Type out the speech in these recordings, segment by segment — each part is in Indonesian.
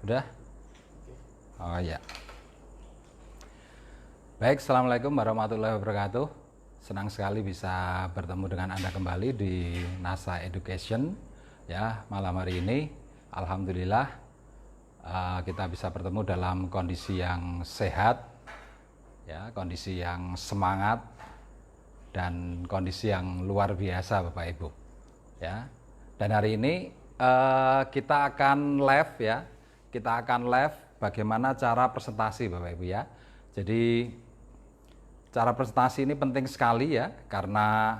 Udah? Oh ya. Baik, Assalamualaikum warahmatullahi wabarakatuh. Senang sekali bisa bertemu dengan Anda kembali di NASA Education. Ya, malam hari ini, alhamdulillah kita bisa bertemu dalam kondisi yang sehat, ya, kondisi yang semangat dan kondisi yang luar biasa, Bapak Ibu. Ya, dan hari ini kita akan live, ya. Kita akan live bagaimana cara presentasi, Bapak Ibu, ya. Jadi cara presentasi ini penting sekali, ya, karena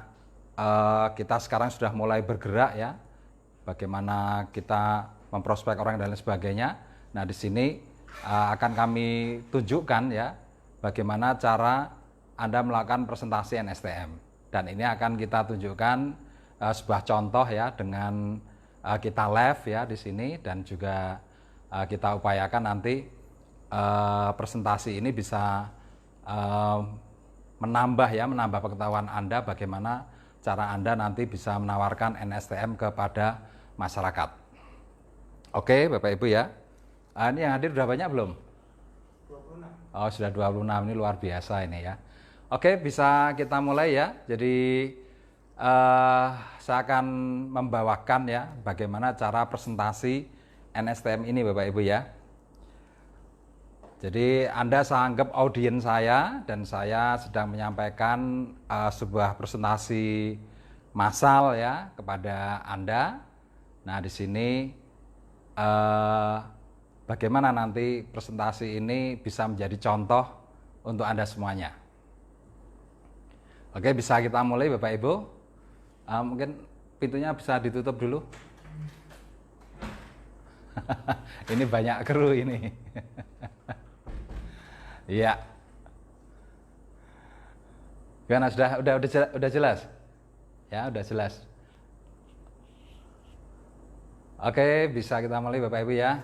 kita sekarang sudah mulai bergerak, ya. Bagaimana kita memprospek orang dan lain sebagainya. Nah, di sini akan kami tunjukkan, ya, bagaimana cara Anda melakukan presentasi NSTM. Dan ini akan kita tunjukkan sebuah contoh, ya, dengan kita live, ya, di sini, dan juga kita upayakan nanti presentasi ini bisa menambah pengetahuan Anda bagaimana cara Anda nanti bisa menawarkan NSTM kepada masyarakat. Oke, Bapak Ibu, ya. Ini yang hadir sudah banyak belum? 26. Oh, sudah 26, ini luar biasa ini, ya. Oke, bisa kita mulai, ya. Jadi saya akan membawakan, ya, bagaimana cara presentasi NSTM ini, Bapak Ibu, ya. Jadi Anda saya anggap audiens saya, dan saya sedang menyampaikan sebuah presentasi massal, ya, kepada Anda. Nah, di sini bagaimana nanti presentasi ini bisa menjadi contoh untuk Anda semuanya. Oke, bisa kita mulai, Bapak Ibu. Mungkin pintunya bisa ditutup dulu. Ini banyak kru ini. Iya. Gimana, udah jelas? Ya, udah jelas. Oke, bisa kita mulai, Bapak Ibu, ya.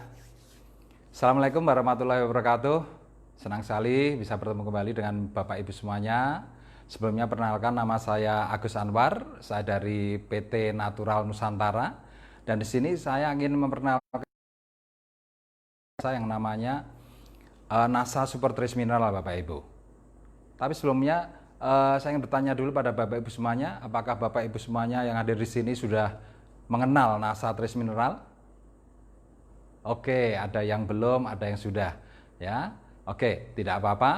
Assalamualaikum warahmatullahi wabarakatuh. Senang sekali bisa bertemu kembali dengan Bapak Ibu semuanya. Sebelumnya perkenalkan, nama saya Agus Anwar, saya dari PT Natural Nusantara, dan di sini saya ingin memperkenalkan yang namanya NASA Super Trace Mineral, Bapak Ibu. Tapi sebelumnya saya ingin bertanya dulu pada Bapak Ibu semuanya, apakah Bapak Ibu semuanya yang hadir di sini sudah mengenal NASA Trace Mineral? Oke, ada yang belum, ada yang sudah, ya. Oke, tidak apa-apa.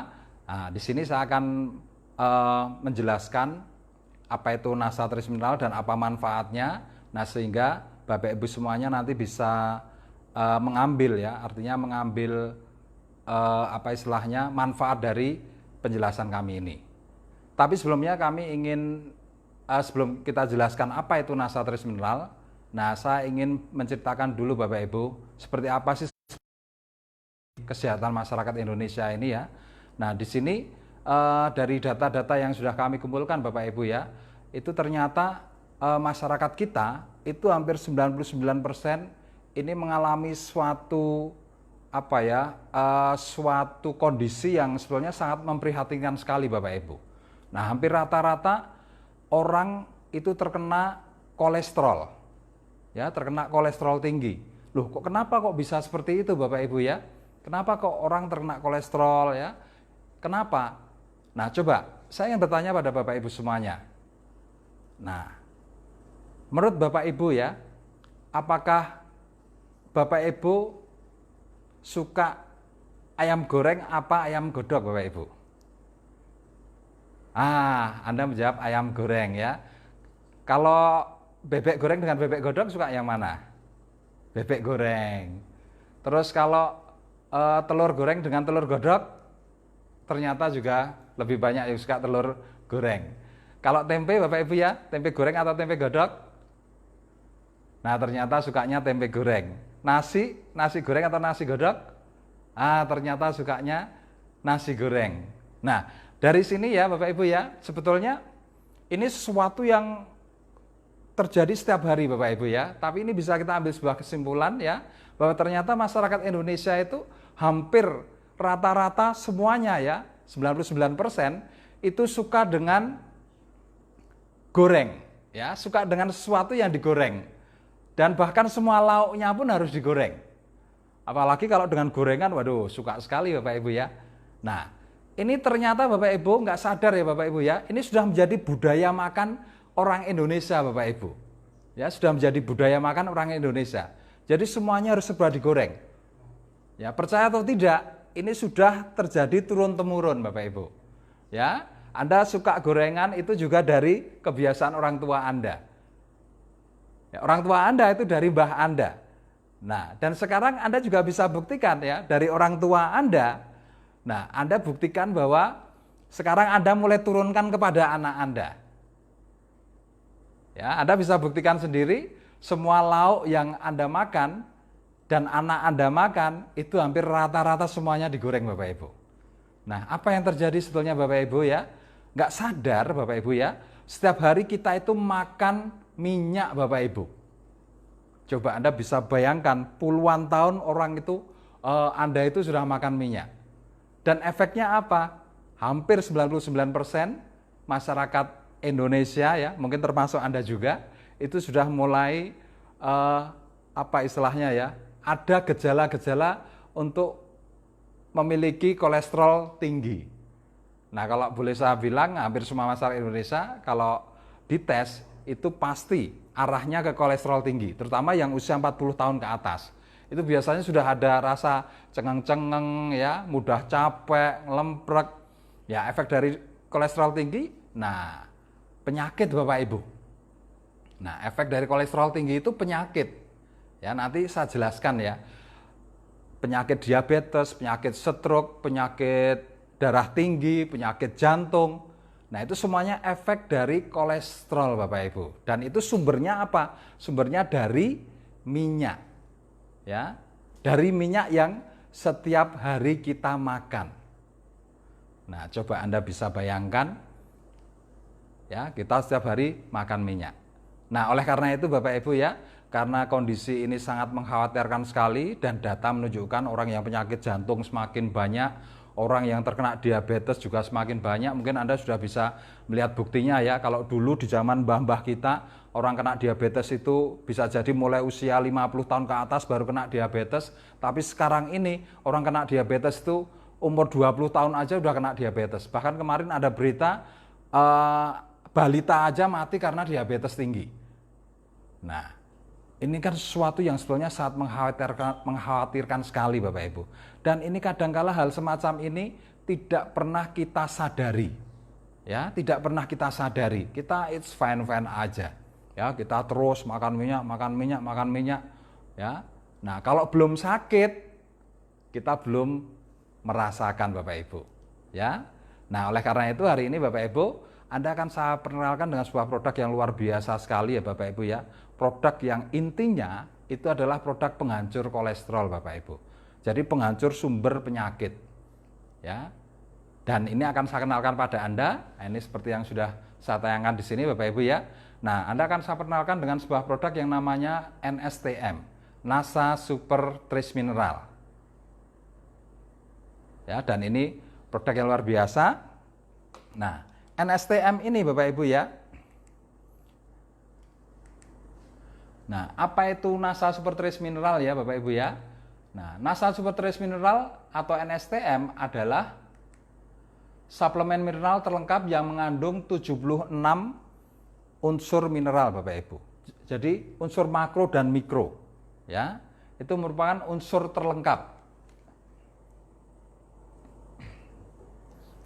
Nah, di sini saya akan menjelaskan apa itu NASA Trace Mineral dan apa manfaatnya. Nah, sehingga Bapak Ibu semuanya nanti bisa mengambil, ya, artinya mengambil apa istilahnya manfaat dari penjelasan kami ini. Tapi sebelumnya kami ingin sebelum kita jelaskan apa itu NASA Trace Mineral, nah, saya ingin menceritakan dulu, Bapak Ibu, seperti apa sih kesehatan masyarakat Indonesia ini, ya. Nah, di sini dari data-data yang sudah kami kumpulkan, Bapak Ibu, ya, itu ternyata masyarakat kita itu hampir 99% ini mengalami suatu suatu kondisi yang sebenarnya sangat memprihatinkan sekali, Bapak Ibu. Nah, hampir rata-rata orang itu terkena kolesterol, ya, terkena kolesterol tinggi. Loh, kenapa kok bisa seperti itu, Bapak Ibu, ya? Kenapa kok orang terkena kolesterol, ya? Kenapa? Nah, coba saya ingin bertanya pada Bapak Ibu semuanya. Nah, menurut Bapak Ibu, ya, apakah Bapak Ibu suka ayam goreng apa ayam godok, Bapak Ibu? Anda menjawab ayam goreng, ya. Kalau bebek goreng dengan bebek godok suka yang mana? Bebek goreng. Terus kalau telur goreng dengan telur godok, ternyata juga lebih banyak yang suka telur goreng. Kalau tempe, Bapak Ibu, ya, tempe goreng atau tempe godok? Nah, ternyata sukanya tempe goreng. Nasi goreng atau nasi godok? Ternyata sukanya nasi goreng. Nah, dari sini, ya, Bapak Ibu, ya, sebetulnya ini sesuatu yang terjadi setiap hari, Bapak Ibu, ya. Tapi ini bisa kita ambil sebuah kesimpulan, ya, bahwa ternyata masyarakat Indonesia itu hampir rata-rata semuanya, ya, 99% itu suka dengan goreng, ya, suka dengan sesuatu yang digoreng. Dan bahkan semua lauknya pun harus digoreng. Apalagi kalau dengan gorengan, waduh suka sekali Bapak Ibu ya. Nah, ini ternyata Bapak Ibu nggak sadar ya Bapak Ibu ya, ini sudah menjadi budaya makan orang Indonesia Bapak Ibu. Ya, sudah menjadi budaya makan orang Indonesia. Jadi semuanya harus serba digoreng. Ya, percaya atau tidak, ini sudah terjadi turun-temurun Bapak Ibu. Ya, Anda suka gorengan itu juga dari kebiasaan orang tua Anda. Ya, orang tua Anda itu dari mbah Anda. Nah, dan sekarang Anda juga bisa buktikan ya dari orang tua Anda. Nah, Anda buktikan bahwa sekarang Anda mulai turunkan kepada anak Anda. Ya, Anda bisa buktikan sendiri semua lauk yang Anda makan dan anak Anda makan itu hampir rata-rata semuanya digoreng Bapak Ibu. Nah, apa yang terjadi sebetulnya Bapak Ibu ya? Nggak sadar Bapak Ibu ya, setiap hari kita itu makan minyak Bapak Ibu. Coba Anda bisa bayangkan puluhan tahun orang itu Anda itu sudah makan minyak. Dan efeknya apa? Hampir 99% masyarakat Indonesia ya, mungkin termasuk Anda juga, itu sudah mulai apa istilahnya ya, ada gejala-gejala untuk memiliki kolesterol tinggi. Nah, kalau boleh saya bilang, hampir semua masyarakat Indonesia kalau dites itu pasti arahnya ke kolesterol tinggi, terutama yang usia 40 tahun ke atas. Itu biasanya sudah ada rasa cengeng-cengeng ya, mudah capek, lemprek. Ya, efek dari kolesterol tinggi. Nah, penyakit Bapak Ibu. Nah, efek dari kolesterol tinggi itu penyakit. Ya, nanti saya jelaskan ya. Penyakit diabetes, penyakit stroke, penyakit darah tinggi, penyakit jantung. Nah, itu semuanya efek dari kolesterol Bapak Ibu. Dan itu sumbernya apa? Sumbernya dari minyak. Ya. Dari minyak yang setiap hari kita makan. Nah, coba Anda bisa bayangkan ya, kita setiap hari makan minyak. Nah, oleh karena itu Bapak Ibu ya, karena kondisi ini sangat mengkhawatirkan sekali dan data menunjukkan orang yang penyakit jantung semakin banyak, orang yang terkena diabetes juga semakin banyak. Mungkin Anda sudah bisa melihat buktinya ya, kalau dulu di zaman mbah-mbah kita, orang kena diabetes itu bisa jadi mulai usia 50 tahun ke atas baru kena diabetes. Tapi sekarang ini orang kena diabetes itu umur 20 tahun aja udah kena diabetes. Bahkan kemarin ada berita balita aja mati karena diabetes tinggi. Nah, ini kan sesuatu yang sebetulnya sangat mengkhawatirkan sekali Bapak Ibu. Dan ini kadangkala hal semacam ini tidak pernah kita sadari. Ya, tidak pernah kita sadari. Kita it's fine-fine aja. Ya, kita terus makan minyak, makan minyak, makan minyak. Ya. Nah, kalau belum sakit, kita belum merasakan Bapak Ibu. Ya. Nah, oleh karena itu hari ini Bapak Ibu, Anda akan saya perkenalkan dengan sebuah produk yang luar biasa sekali ya Bapak Ibu ya. Produk yang intinya itu adalah produk penghancur kolesterol Bapak Ibu. Jadi penghancur sumber penyakit. Ya. Dan ini akan saya kenalkan pada Anda. Nah, ini seperti yang sudah saya tayangkan di sini Bapak Ibu ya. Nah, Anda akan saya perkenalkan dengan sebuah produk yang namanya NSTM, NASA Super Trace Mineral. Ya, dan ini produk yang luar biasa. Nah, NSTM ini Bapak Ibu ya. Nah, apa itu NASA Super Trace Mineral ya Bapak Ibu ya? Nah, NASA Super Trace Mineral atau NSTM adalah suplemen mineral terlengkap yang mengandung 76 unsur mineral Bapak Ibu. Jadi unsur makro dan mikro ya. Itu merupakan unsur terlengkap.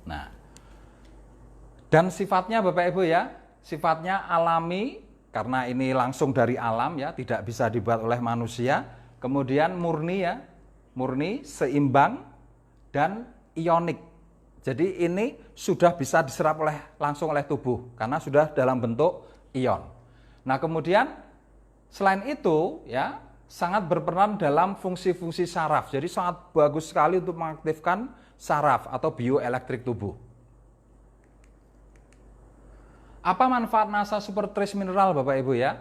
Nah, dan sifatnya Bapak Ibu ya, sifatnya alami karena ini langsung dari alam ya, tidak bisa dibuat oleh manusia. Kemudian murni ya, murni, seimbang dan ionik. Jadi ini sudah bisa diserap langsung oleh tubuh karena sudah dalam bentuk ion. Nah, kemudian selain itu ya, sangat berperan dalam fungsi-fungsi saraf. Jadi sangat bagus sekali untuk mengaktifkan saraf atau bioelektrik tubuh. Apa manfaat NASA Super Trace Mineral Bapak Ibu ya?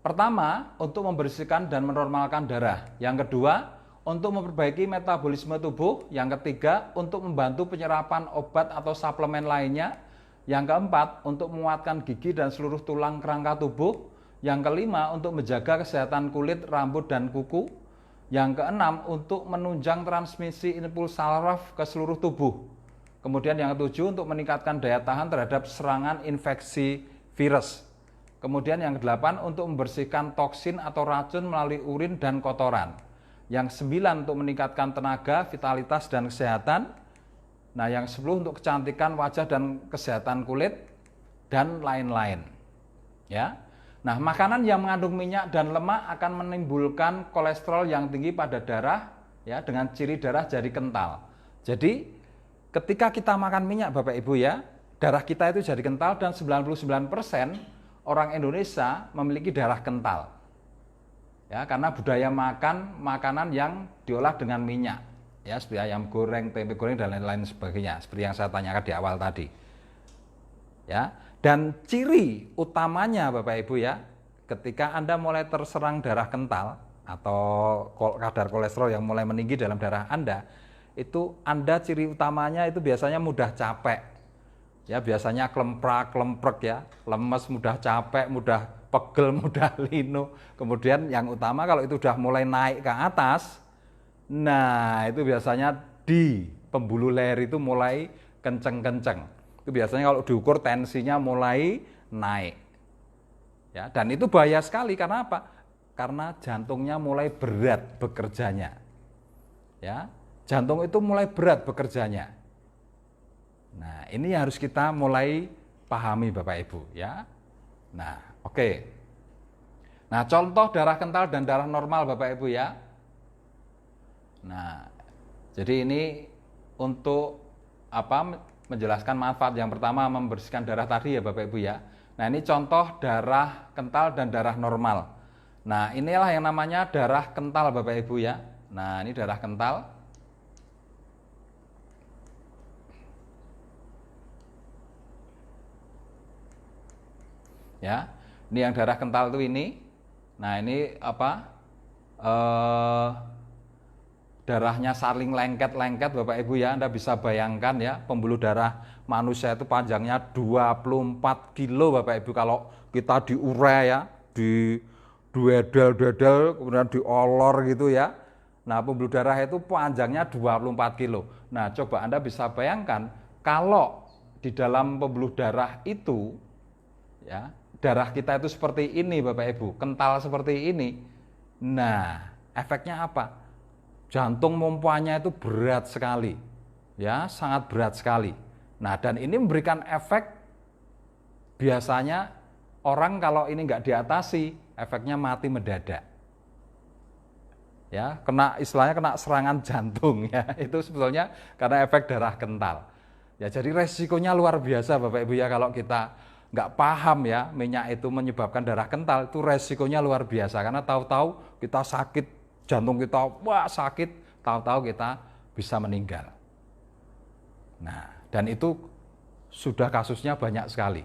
Pertama, untuk membersihkan dan menormalkan darah. Yang kedua, untuk memperbaiki metabolisme tubuh. Yang ketiga, untuk membantu penyerapan obat atau suplemen lainnya. Yang keempat, untuk menguatkan gigi dan seluruh tulang kerangka tubuh. Yang kelima, untuk menjaga kesehatan kulit, rambut, dan kuku. Yang keenam, untuk menunjang transmisi impuls saraf ke seluruh tubuh. Kemudian yang ketujuh, untuk meningkatkan daya tahan terhadap serangan infeksi virus. Kemudian yang kedelapan, untuk membersihkan toksin atau racun melalui urin dan kotoran. Yang sembilan, untuk meningkatkan tenaga, vitalitas, dan kesehatan. Nah, yang 10 untuk kecantikan wajah dan kesehatan kulit, dan lain-lain. Ya. Nah, makanan yang mengandung minyak dan lemak akan menimbulkan kolesterol yang tinggi pada darah, ya, dengan ciri darah jadi kental. Jadi, ketika kita makan minyak, Bapak Ibu ya, darah kita itu jadi kental dan 99% orang Indonesia memiliki darah kental. Ya, karena budaya makan makanan yang diolah dengan minyak. Ya, seperti ayam goreng, tempe goreng, dan lain-lain sebagainya, seperti yang saya tanyakan di awal tadi. Ya, dan ciri utamanya Bapak Ibu ya, ketika Anda mulai terserang darah kental atau kadar kolesterol yang mulai meninggi dalam darah Anda, itu Anda ciri utamanya itu biasanya mudah capek. Ya, biasanya klemprak-klemprek ya, lemes, mudah capek, mudah pegel, mudah linu. Kemudian yang utama kalau itu udah mulai naik ke atas, nah itu biasanya di pembuluh leher itu mulai kenceng-kenceng. Itu biasanya kalau diukur tensinya mulai naik. Ya, dan itu bahaya sekali karena apa? Karena jantungnya mulai berat bekerjanya. Ya, jantung itu mulai berat bekerjanya. Nah, ini harus kita mulai pahami Bapak Ibu ya. Nah, oke. Nah, contoh darah kental dan darah normal Bapak Ibu ya. Nah, jadi ini untuk apa? Menjelaskan manfaat. Yang pertama, membersihkan darah tadi ya Bapak Ibu ya. Nah, ini contoh darah kental dan darah normal. Nah, inilah yang namanya darah kental Bapak Ibu ya. Nah, ini darah kental. Ya, ini yang darah kental itu ini. Nah, ini apa? Darahnya saling lengket-lengket Bapak Ibu ya. Anda bisa bayangkan ya, pembuluh darah manusia itu panjangnya 24 kilo Bapak Ibu. Kalau kita diurai ya, di duedel-duedel, kemudian diolor gitu ya. Nah, pembuluh darah itu panjangnya 24 kilo. Nah, coba Anda bisa bayangkan kalau di dalam pembuluh darah itu ya, darah kita itu seperti ini Bapak Ibu, kental seperti ini. Nah, efeknya apa? Jantung mompanya itu berat sekali, ya sangat berat sekali. Nah, dan ini memberikan efek, biasanya orang kalau ini nggak diatasi, efeknya mati mendadak. Ya, istilahnya kena serangan jantung ya. Itu sebetulnya karena efek darah kental. Ya, jadi resikonya luar biasa Bapak Ibu ya, kalau kita nggak paham ya minyak itu menyebabkan darah kental, itu resikonya luar biasa karena tahu-tahu kita sakit. Jantung kita wah sakit, tahu-tahu kita bisa meninggal. Nah, dan itu sudah kasusnya banyak sekali.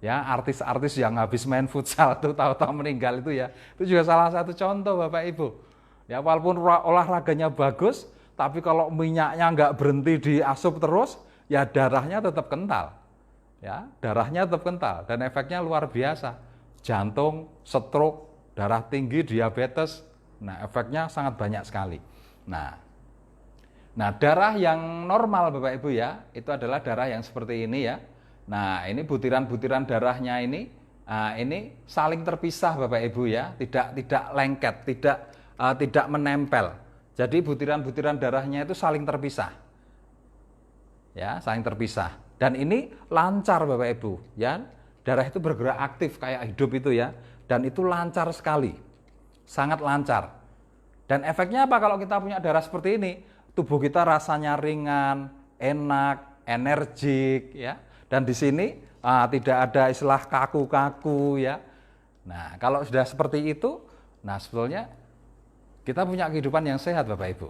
Ya, artis-artis yang habis main futsal tuh tahu-tahu meninggal itu ya. Itu juga salah satu contoh Bapak Ibu. Ya, walaupun olahraganya bagus, tapi kalau minyaknya nggak berhenti diasup terus, ya darahnya tetap kental. Ya, darahnya tetap kental dan efeknya luar biasa. Jantung, stroke, darah tinggi, diabetes. Nah, efeknya sangat banyak sekali. Nah, darah yang normal Bapak Ibu ya, itu adalah darah yang seperti ini ya. Nah, ini butiran-butiran darahnya ini saling terpisah Bapak Ibu ya, tidak lengket, tidak menempel. Jadi butiran-butiran darahnya itu saling terpisah. Ya, saling terpisah. Dan ini lancar Bapak Ibu ya. Darah itu bergerak aktif kayak hidup itu ya, dan itu lancar sekali. Sangat lancar. Dan efeknya apa kalau kita punya darah seperti ini? Tubuh kita rasanya ringan, enak, energik ya. Dan di sini tidak ada istilah kaku-kaku ya. Nah, kalau sudah seperti itu, nah sebetulnya kita punya kehidupan yang sehat Bapak Ibu.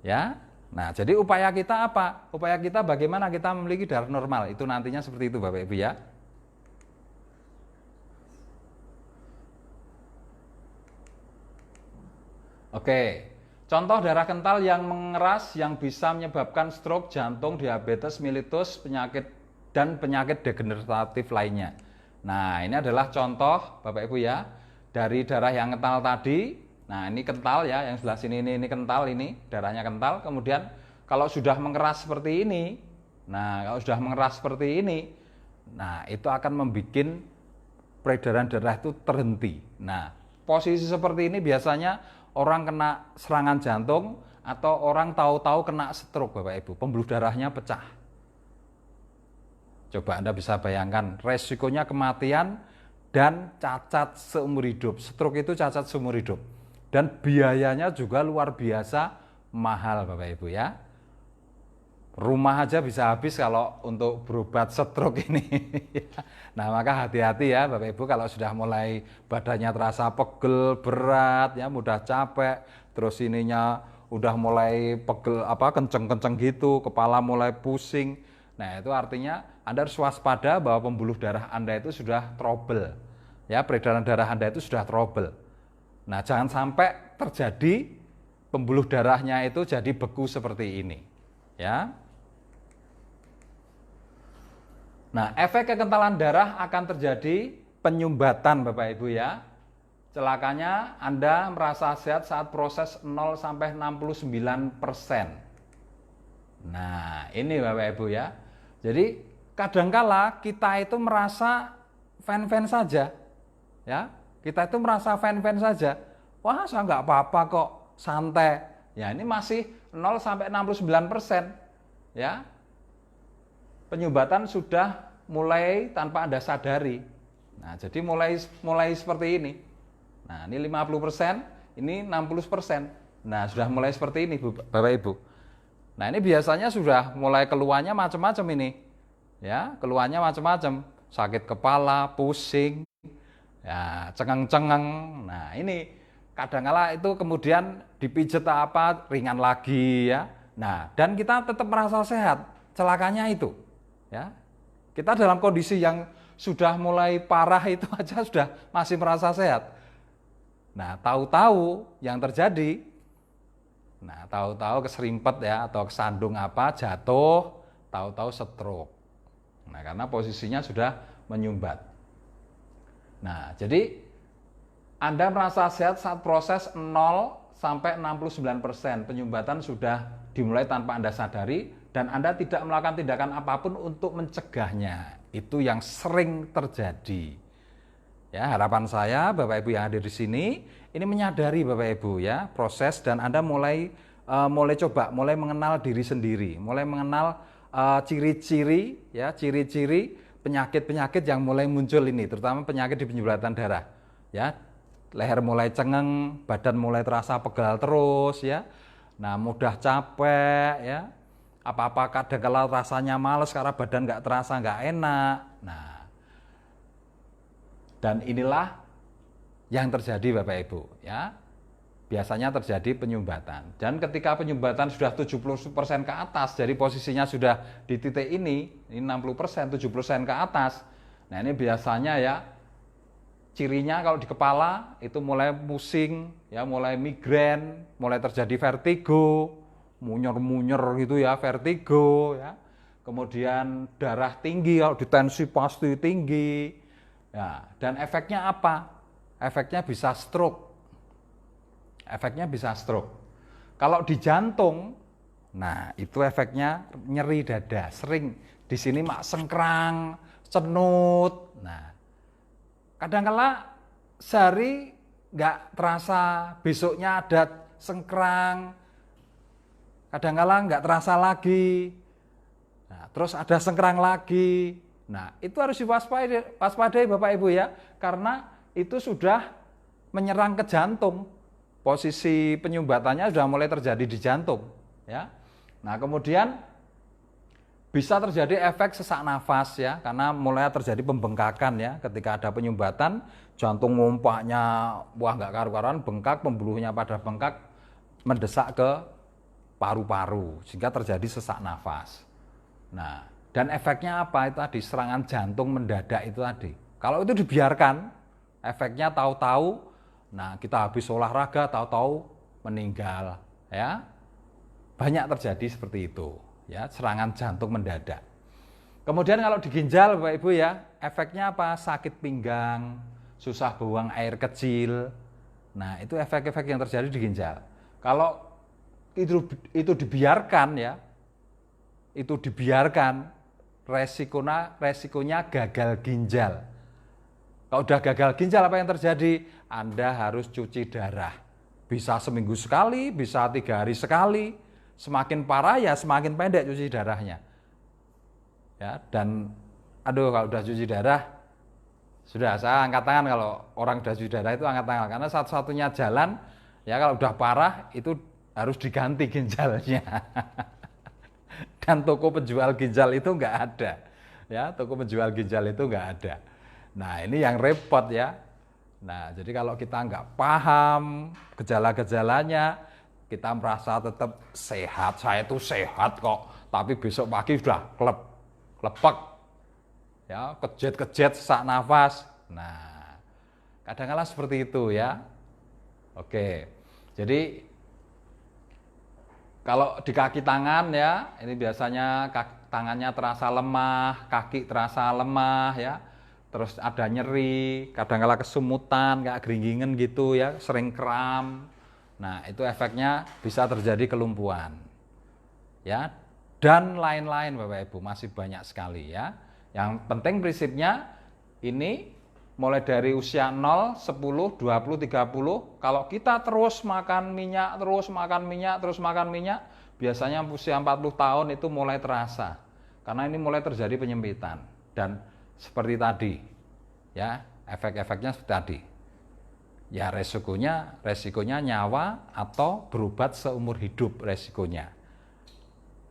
Ya. Nah, jadi upaya kita apa? Upaya kita bagaimana kita memiliki darah normal? Itu nantinya seperti itu Bapak Ibu ya. Oke, contoh darah kental yang mengeras yang bisa menyebabkan stroke, jantung, diabetes mellitus, penyakit degeneratif lainnya. Nah, ini adalah contoh Bapak Ibu ya, dari darah yang kental tadi, Nah, ini kental ya, yang sebelah sini ini kental, ini darahnya kental. Kemudian kalau sudah mengeras seperti ini, nah itu akan membuat peredaran darah itu terhenti. Nah, posisi seperti ini biasanya orang kena serangan jantung atau orang tahu-tahu kena stroke, Bapak Ibu, pembuluh darahnya pecah. Coba Anda bisa bayangkan, resikonya kematian dan cacat seumur hidup. Stroke itu cacat seumur hidup. Dan biayanya juga luar biasa mahal, Bapak Ibu ya. Rumah aja bisa habis kalau untuk berobat stroke ini. Nah, maka hati-hati ya Bapak Ibu, kalau sudah mulai badannya terasa pegel, berat ya, mudah capek, terus ininya udah mulai pegel kenceng-kenceng gitu, kepala mulai pusing. Nah, itu artinya Anda harus waspada bahwa pembuluh darah Anda itu sudah trouble. Ya, peredaran darah Anda itu sudah trouble. Nah, jangan sampai terjadi pembuluh darahnya itu jadi beku seperti ini. Ya. Nah, efek kekentalan darah akan terjadi penyumbatan Bapak Ibu ya. Celakanya Anda merasa sehat saat proses 0 sampai 69%. Nah, ini Bapak Ibu ya. Jadi, kadangkala kita itu merasa fan-fan saja. Ya. Kita itu merasa fan-fan saja. Wah, saya nggak apa-apa kok, santai. Ya, ini masih 0 sampai 69%. Ya. Penyumbatan sudah mulai tanpa Anda sadari. Nah, jadi mulai seperti ini. Nah, ini 50%, ini 60%. Nah, sudah mulai seperti ini, Bapak Ibu. Nah, ini biasanya sudah mulai keluhannya macam-macam ini. Ya, keluhannya macam-macam. Sakit kepala, pusing, ya, cengeng-cengeng. Nah, ini kadang-kala itu kemudian dipijet ringan lagi ya. Nah, dan kita tetap merasa sehat. Celakanya itu, ya. Kita dalam kondisi yang sudah mulai parah itu aja sudah masih merasa sehat. Nah, tahu-tahu yang terjadi, tahu-tahu keserimpet ya atau kesandung jatuh, tahu-tahu stroke. Nah, karena posisinya sudah menyumbat. Nah, jadi Anda merasa sehat saat proses 0 sampai 69%. Penyumbatan sudah dimulai tanpa Anda sadari dan Anda tidak melakukan tindakan apapun untuk mencegahnya. Itu yang sering terjadi. Ya, harapan saya Bapak Ibu yang hadir di sini ini menyadari Bapak Ibu ya proses dan Anda mulai mengenal diri sendiri, mulai mengenal ciri-ciri penyakit-penyakit yang mulai muncul ini, terutama penyakit di penyumbatan darah. Ya, leher mulai cengeng, badan mulai terasa pegal terus ya. Nah, mudah capek ya. Apa-apa kadang-kala rasanya males karena badan nggak enak. Nah, dan inilah yang terjadi Bapak Ibu ya. Biasanya terjadi penyumbatan. Dan ketika penyumbatan sudah 70% ke atas, jadi posisinya sudah di titik ini 60%, 70% ke atas. Nah, ini biasanya ya cirinya kalau di kepala itu mulai pusing, ya, mulai migrain, mulai terjadi vertigo, munyer-munyer gitu ya, vertigo ya. Kemudian darah tinggi, kalau ditensi pasti tinggi. Ya, dan efeknya apa? Efeknya bisa stroke. Kalau di jantung, nah itu efeknya nyeri dada, sering di sini sengkrang, cenut. Nah, kadang-kala sehari nggak terasa, besoknya ada sengkrang, kadang-kala nggak terasa lagi. Nah, terus ada sengkrang lagi. Nah, itu harus diwaspadai Bapak Ibu ya, karena itu sudah menyerang ke jantung. Posisi penyumbatannya sudah mulai terjadi di jantung, ya. Nah, kemudian bisa terjadi efek sesak nafas ya, karena mulai terjadi pembengkakan ya. Ketika ada penyumbatan, jantung ngompaknya nggak karu-karuan, bengkak, pembuluhnya pada bengkak, mendesak ke paru-paru sehingga terjadi sesak nafas. Nah, dan efeknya apa? Itu tadi serangan jantung mendadak itu tadi. Kalau itu dibiarkan, efeknya tahu-tahu, nah kita habis olahraga tahu-tahu meninggal ya. Banyak terjadi seperti itu ya, serangan jantung mendadak. Kemudian kalau di ginjal Bapak Ibu ya, efeknya apa? Sakit pinggang, susah buang air kecil Nah, itu efek-efek yang terjadi di ginjal. Kalau itu dibiarkan ya, itu dibiarkan, resikonya gagal ginjal. Kalau udah gagal ginjal, apa yang terjadi? Anda harus cuci darah. Bisa seminggu sekali, bisa 3 hari sekali. Semakin parah ya semakin pendek cuci darahnya. Ya, dan kalau udah cuci darah, sudah saya angkat tangan. Kalau orang udah cuci darah itu angkat tangan, karena satu-satunya jalan ya kalau udah parah itu harus diganti ginjalnya. Dan toko penjual ginjal itu nggak ada. Ya, toko penjual ginjal itu nggak ada. Nah, ini yang repot ya. Nah, jadi kalau kita nggak paham gejala-gejalanya, kita merasa tetap sehat, saya itu sehat kok, tapi besok pagi sudah lepek, ya, kejet-kejet, sesak nafas. Nah, kadang-kala seperti itu ya. Oke, jadi kalau di kaki tangan ya, ini biasanya tangannya terasa lemah, kaki terasa lemah ya. Terus ada nyeri, kadang-kala kesumutan, kayak geringgingan gitu ya, sering kram. Nah, itu efeknya bisa terjadi kelumpuhan. Ya, dan lain-lain Bapak Ibu, masih banyak sekali ya. Yang penting prinsipnya ini mulai dari usia 0, 10, 20, 30, kalau kita terus makan minyak, biasanya usia 40 tahun itu mulai terasa. Karena ini mulai terjadi penyempitan. Dan seperti tadi, ya, efek-efeknya seperti tadi. Ya, resikonya nyawa atau berobat seumur hidup resikonya.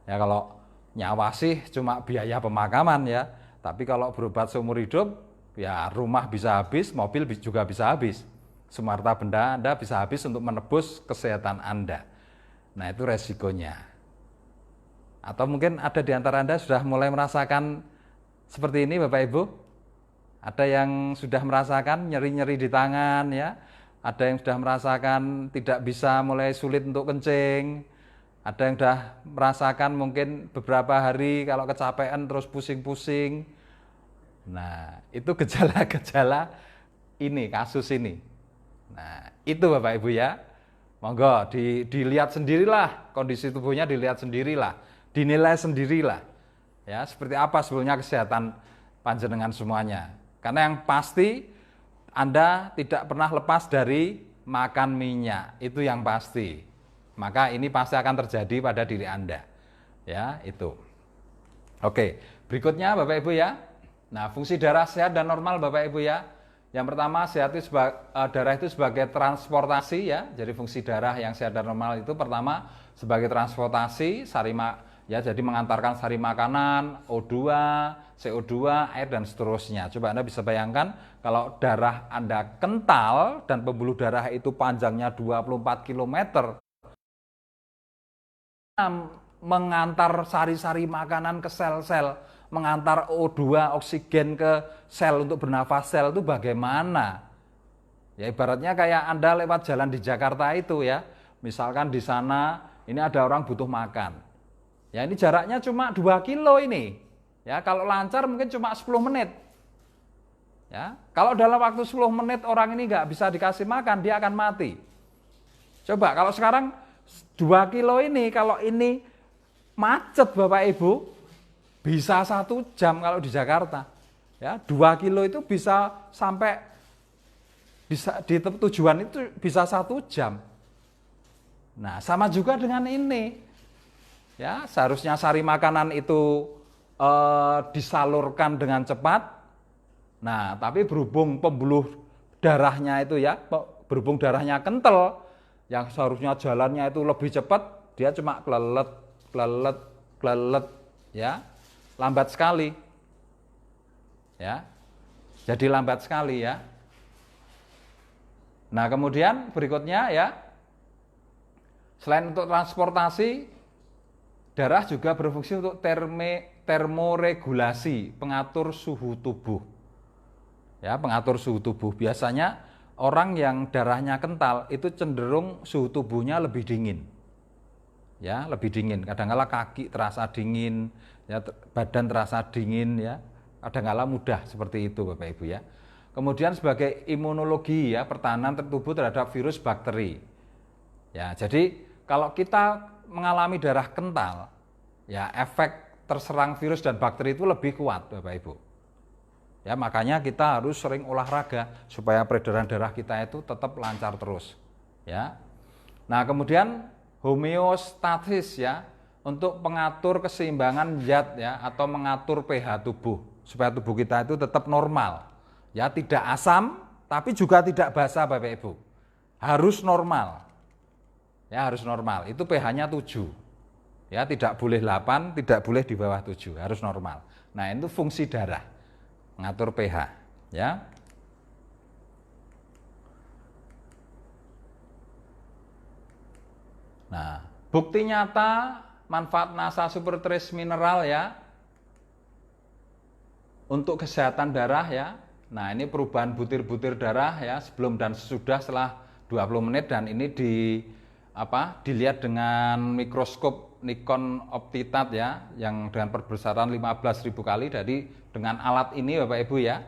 Ya, kalau nyawa sih cuma biaya pemakaman ya, tapi kalau berobat seumur hidup, ya rumah bisa habis, mobil juga bisa habis. Semua harta benda Anda bisa habis untuk menebus kesehatan Anda. Nah, itu resikonya. Atau mungkin ada di antara Anda sudah mulai merasakan seperti ini Bapak Ibu, ada yang sudah merasakan nyeri-nyeri di tangan ya, ada yang sudah merasakan tidak bisa, mulai sulit untuk kencing, ada yang sudah merasakan mungkin beberapa hari kalau kecapean terus pusing-pusing. Nah, itu gejala-gejala ini, kasus ini. Nah, itu Bapak Ibu ya, monggo dilihat sendirilah, kondisi tubuhnya dilihat sendirilah, dinilai sendirilah. Ya, seperti apa sebetulnya kesehatan panjenengan semuanya. Karena yang pasti Anda tidak pernah lepas dari makan minyak, itu yang pasti. Maka ini pasti akan terjadi pada diri Anda. Ya, itu. Oke, berikutnya Bapak Ibu ya. Nah, fungsi darah sehat dan normal Bapak Ibu ya. Yang pertama, darah itu sebagai transportasi ya. Jadi fungsi darah yang sehat dan normal itu pertama sebagai transportasi, ya, jadi mengantarkan sari makanan, O2, CO2, air, dan seterusnya. Coba Anda bisa bayangkan kalau darah Anda kental dan pembuluh darah itu panjangnya 24 km, mengantar sari-sari makanan ke sel-sel, mengantar O2, oksigen ke sel untuk bernafas sel itu bagaimana? Ya, ibaratnya kayak Anda lewat jalan di Jakarta itu ya, misalkan di sana ini ada orang butuh makan. Ya, ini jaraknya cuma 2 kilo ini. Ya, kalau lancar mungkin cuma 10 menit. Ya, kalau dalam waktu 10 menit orang ini nggak bisa dikasih makan, dia akan mati. Coba kalau sekarang 2 kilo ini, kalau ini macet Bapak Ibu, bisa 1 jam kalau di Jakarta. Ya, 2 kilo itu bisa sampai di tujuan itu bisa 1 jam. Nah, sama juga dengan ini. Ya, seharusnya sari makanan itu disalurkan dengan cepat. Nah, tapi berhubung pembuluh darahnya itu ya, berhubung darahnya kental, yang seharusnya jalannya itu lebih cepat, dia cuma kelelet, ya, lambat sekali. Ya, jadi lambat sekali ya. Nah, kemudian berikutnya ya, selain untuk transportasi, darah juga berfungsi untuk termoregulasi, pengatur suhu tubuh. Ya, pengatur suhu tubuh. Biasanya orang yang darahnya kental itu cenderung suhu tubuhnya lebih dingin. Ya, lebih dingin. Kadang-kala kaki terasa dingin, ya, badan terasa dingin ya. Kadang-kala mudah seperti itu Bapak Ibu ya. kemudian sebagai imunologi ya, pertahanan tubuh terhadap virus bakteri. Ya, jadi kalau kita mengalami darah kental, ya efek terserang virus dan bakteri itu lebih kuat, Bapak Ibu. Ya, makanya kita harus sering olahraga supaya peredaran darah kita itu tetap lancar terus. Ya. Nah, kemudian homeostatis ya, untuk mengatur keseimbangan zat ya, atau mengatur pH tubuh supaya tubuh kita itu tetap normal. Ya, tidak asam tapi juga tidak basa, Bapak Ibu. Harus normal. Ya, harus normal. Itu pH-nya 7. Ya, tidak boleh 8, tidak boleh di bawah 7, harus normal. Nah, itu fungsi darah, mengatur pH, ya. Nah, bukti nyata manfaat NASA Super Trace Mineral ya untuk kesehatan darah ya. Nah, ini perubahan butir-butir darah ya sebelum dan sesudah setelah 20 menit, dan ini dilihat dengan mikroskop Nikon Optitat ya, yang dengan perbesaran 15.000 kali. Jadi dengan alat ini Bapak Ibu ya.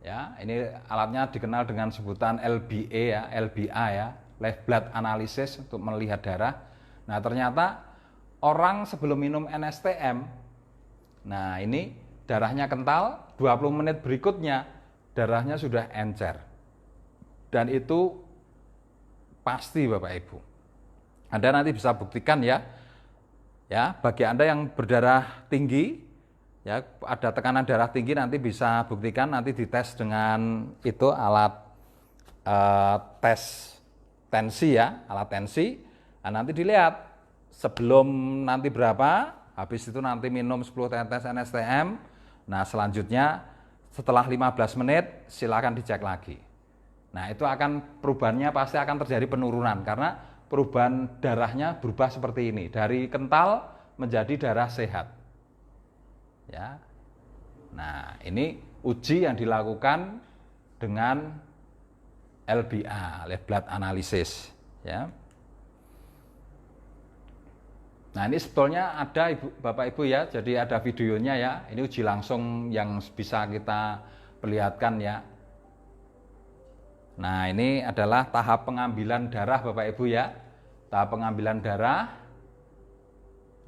Ya, ini alatnya dikenal dengan sebutan LBA ya, LBA ya, Live Blood Analysis, untuk melihat darah. Nah, ternyata orang sebelum minum NSTM, nah ini darahnya kental, 20 menit berikutnya darahnya sudah encer. Dan itu pasti Bapak Ibu. Anda nanti bisa buktikan ya. Ya, bagi Anda yang berdarah tinggi, ya ada tekanan darah tinggi, nanti bisa buktikan, nanti dites dengan itu alat tes tensi ya, alat tensi. Nah, nanti dilihat sebelum nanti berapa, habis itu nanti minum 10 tetes NSTM. Nah, selanjutnya setelah 15 menit silakan dicek lagi. Nah, itu akan perubahannya pasti akan terjadi penurunan, karena perubahan darahnya berubah seperti ini, dari kental menjadi darah sehat. Ya. Nah, ini uji yang dilakukan dengan LBA, Live Blood Analysis, ya. Nah, ini sebetulnya ada Bapak Ibu ya, jadi ada videonya ya. Ini uji langsung yang bisa kita perlihatkan ya. Nah, ini adalah tahap pengambilan darah Bapak Ibu ya. Tahap pengambilan darah.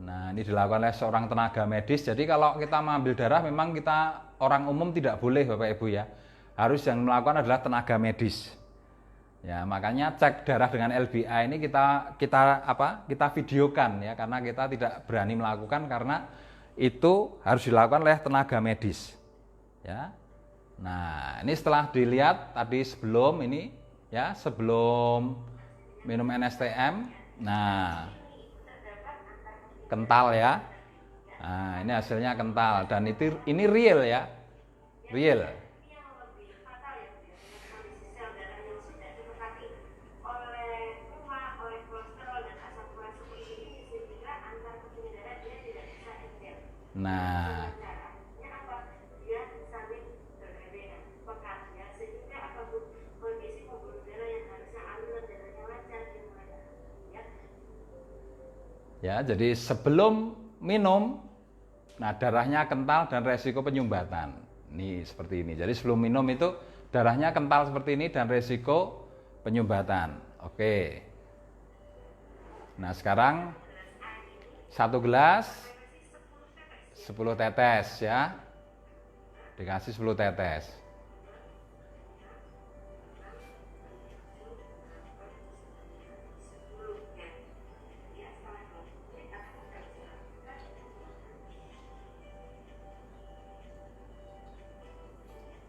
Nah, ini dilakukan oleh seorang tenaga medis. Jadi kalau kita mengambil darah, memang kita orang umum tidak boleh Bapak Ibu ya. Harus yang melakukan adalah tenaga medis. Ya, makanya cek darah dengan LBA ini kita videokan ya, karena kita tidak berani melakukan karena itu harus dilakukan oleh tenaga medis. Ya. Nah, ini setelah dilihat tadi sebelum ini ya, sebelum minum NSTM. Nah, kental ya. Nah, ini hasilnya kental, dan ini real ya. Real. Nah, ya, jadi sebelum minum, nah darahnya kental dan resiko penyumbatan. Ini seperti ini. Jadi sebelum minum itu darahnya kental seperti ini dan resiko penyumbatan. Oke. Nah, sekarang 1 gelas 10 tetes ya. Dikasih 10 tetes.